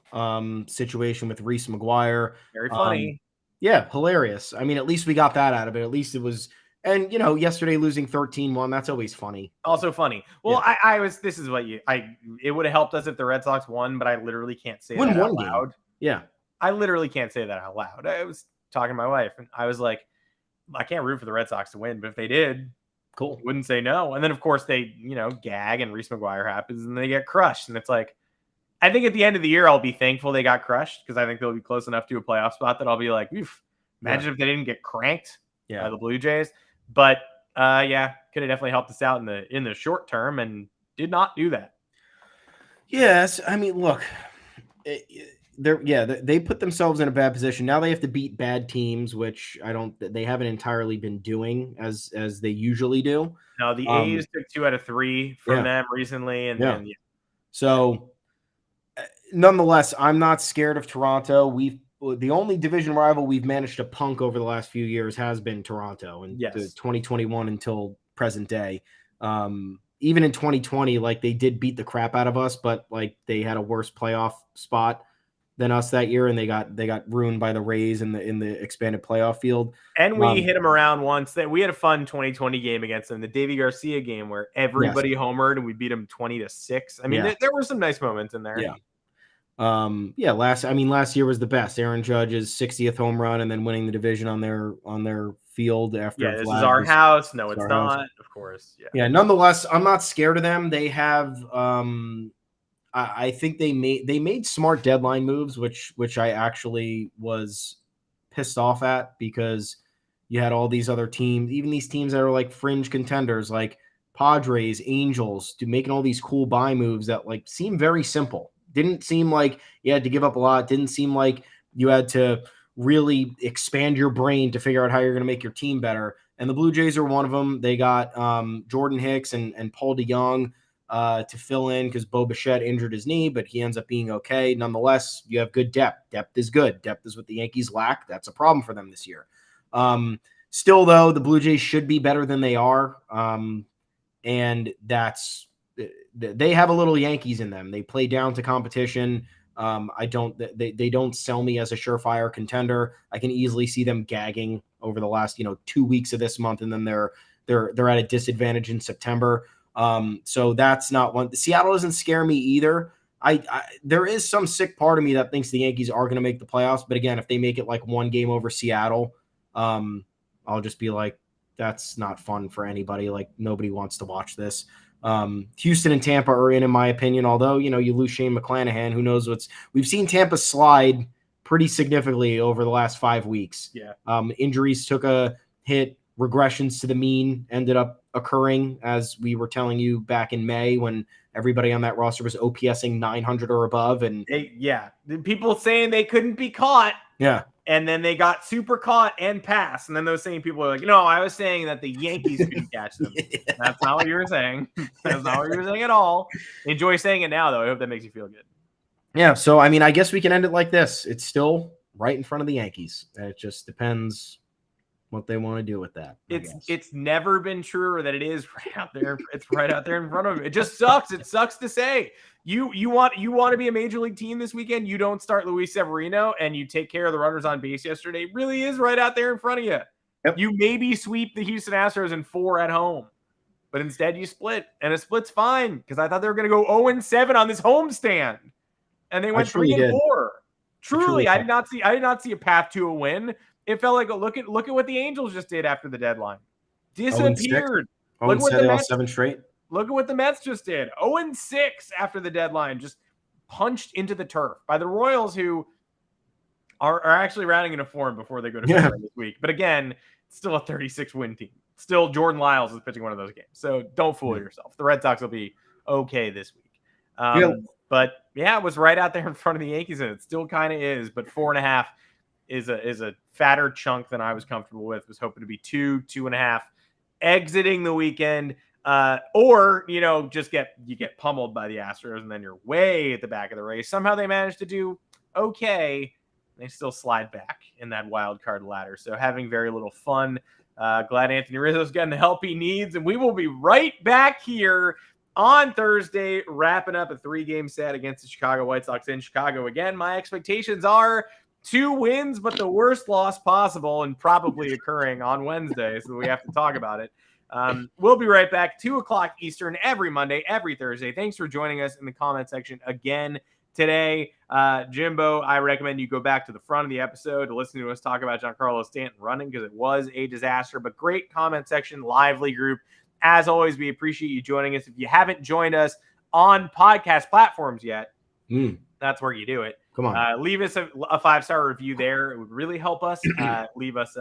situation with Reese McGuire. Very funny. Yeah, hilarious. I mean, at least we got that out of it. At least it was, and yesterday losing 13-1. That's always funny. Also funny. Well, yeah. This is what it would have helped us if the Red Sox won, but I literally can't say that out loud. Game. Yeah, I literally can't say that out loud. I was talking to my wife, and I was like, I can't root for the Red Sox to win, but if they did, cool. Wouldn't say no. And then, of course, they, gag and Reese McGuire happens and they get crushed. And it's like, I think at the end of the year, I'll be thankful they got crushed because I think they'll be close enough to a playoff spot that I'll be like, imagine if they didn't get cranked by the Blue Jays. But yeah, could have definitely helped us out in the short term, and did not do that. Yes, I mean, look, they put themselves in a bad position. Now they have to beat bad teams, which they haven't entirely been doing as they usually do. No, the A's took 2 out of 3 from Yeah. them recently, and Yeah. then So nonetheless, I'm not scared of Toronto. The only division rival we've managed to punk over the last few years has been Toronto, and Yes. the 2021 until present day. Even in 2020, like they did beat the crap out of us, but like they had a worse playoff spot than us that year, and they got ruined by the Rays in the expanded playoff field. And we hit them around once. We had a fun 2020 game against them, the Davy Garcia game, where everybody homered and we beat them 20-6. I mean, there were some nice moments in there. Yeah. Last year was the best. Aaron Judge's 60th home run and then winning the division on their field after. Yeah, this is our house. No, it's not. House. Of course. Yeah. Yeah. Nonetheless, I'm not scared of them. They have. I think they made smart deadline moves, which I actually was pissed off at, because you had all these other teams, even these teams that are like fringe contenders, like Padres, Angels, making all these cool buy moves that like seem very simple. Didn't seem like you had to give up a lot. Didn't seem like you had to really expand your brain to figure out how you're going to make your team better. And the Blue Jays are one of them. They got Jordan Hicks and Paul DeYoung to fill in because Bo Bichette injured his knee, but he ends up being okay. Nonetheless, you have good depth. Depth is good. Depth is what the Yankees lack. That's a problem for them this year. Still, though, the Blue Jays should be better than they are. And they have a little Yankees in them. They play down to competition. They don't sell me as a surefire contender. I can easily see them gagging over the last 2 weeks of this month, and then they're at a disadvantage in September. So that's not one. Seattle doesn't scare me either. There is some sick part of me that thinks the Yankees are going to make the playoffs, but again, if they make it like one game over Seattle, I'll just be like, that's not fun for anybody. Like, nobody wants to watch this. Houston and Tampa are in my opinion, although, you lose Shane McClanahan, who knows we've seen Tampa slide pretty significantly over the last 5 weeks. Yeah. Injuries took a hit, regressions to the mean ended up occurring, as we were telling you back in May, when everybody on that roster was OPSing 900 or above. And people saying they couldn't be caught. Yeah. And then they got super caught and passed. And then those same people are like, no, I was saying that the Yankees couldn't catch them. Yeah. That's not what you were saying. That's not what you were saying at all. Enjoy saying it now, though. I hope that makes you feel good. Yeah. So, I mean, I guess we can end it like this. It's still right in front of the Yankees. It just depends what they want to do with that. It's never been truer that it is right out there. It's right out there in front of them. It just sucks. It sucks to say. You want to be a major league team this weekend. You don't start Luis Severino and you take care of the runners on base yesterday. It really is right out there in front of you. Yep. You maybe sweep the Houston Astros in 4 at home, but instead you split, and a split's fine, because I thought they were going to go 0-7 on this homestand, and they went 3-4. Truly, I did not see a path to a win. It felt like look at what the Angels just did after the deadline. Disappeared. Look what the Mets 7 straight. Look at what the Mets just did. 0-6 after the deadline, just punched into the turf by the Royals, who are actually rounding into form before they go to this week. But again, it's still a 36-win team. Still, Jordan Lyles is pitching one of those games. So don't fool yourself. The Red Sox will be okay this week. But yeah, it was right out there in front of the Yankees, and it still kind of is. But 4.5 is a fatter chunk than I was comfortable with. Was hoping to be 2.5 exiting the weekend. Or you get pummeled by the Astros, and then you're way at the back of the race. Somehow they managed to do okay. They still slide back in that wild card ladder. So having very little fun. Glad Anthony Rizzo's getting the help he needs, and we will be right back here on Thursday, wrapping up a 3-game set against the Chicago White Sox in Chicago. Again, my expectations are 2 wins, but the worst loss possible, and probably occurring on Wednesday. So we have to talk about it. We'll be right back, 2:00 Eastern, every Monday, every Thursday. Thanks for joining us in the comment section again today. Jimbo, I recommend you go back to the front of the episode to listen to us talk about Giancarlo Stanton running, because it was a disaster, but great comment section, lively group. As always, we appreciate you joining us. If you haven't joined us on podcast platforms yet, that's where you do it. Come on. Leave us a 5-star review there. It would really help us. Leave us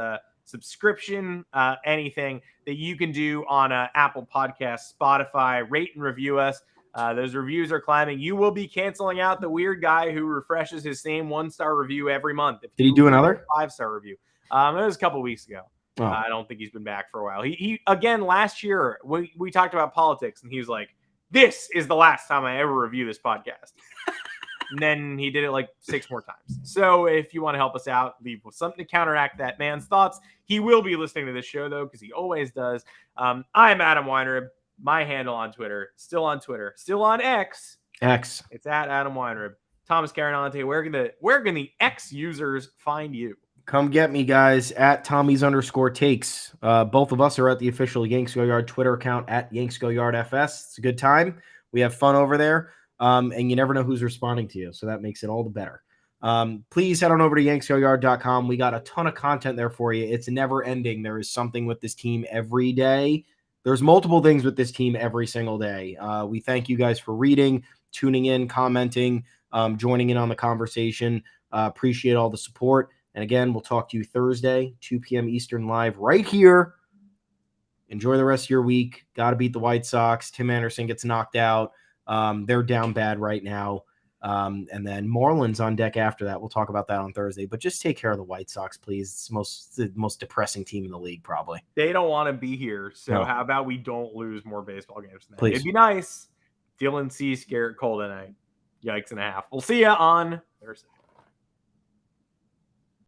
subscription, anything that you can do on Apple Podcasts, Spotify. Rate and review us. Those reviews are climbing. You will be canceling out the weird guy who refreshes his same 1-star review every month. Did he do another 5-star review? It was a couple weeks ago. Oh. I don't think he's been back for a while. He again last year we talked about politics, and he was like, "This is the last time I ever review this podcast." And then he did it like 6 more times. So if you want to help us out, leave with something to counteract that man's thoughts. He will be listening to this show, though, because he always does. I'm Adam Weinrib. My handle on Twitter, still on X. It's at Adam Weinrib. Thomas Carinante, where can the X users find you? Come get me, guys, at Tommy's_takes. Both of us are at the official Yanks Go Yard Twitter account at yanksgoyardfs. It's a good time. We have fun over there. And you never know who's responding to you, so that makes it all the better. Please head on over to yanksgoyard.com. We got a ton of content there for you. It's never ending. There is something with this team every day. There's multiple things with this team every single day. We thank you guys for reading, tuning in, commenting, joining in on the conversation. Appreciate all the support. And again, we'll talk to you Thursday, 2 p.m. Eastern live right here. Enjoy the rest of your week. Got to beat the White Sox. Tim Anderson gets knocked out. They're down bad right now. And then Marlins on deck after that. We'll talk about that on Thursday. But just take care of the White Sox, please. It's the most depressing team in the league, probably. They don't want to be here. So How about we don't lose more baseball games tonight? Please. It'd be nice. Dylan Cease, Garrett Cole tonight. Yikes and a half. We'll see you on Thursday.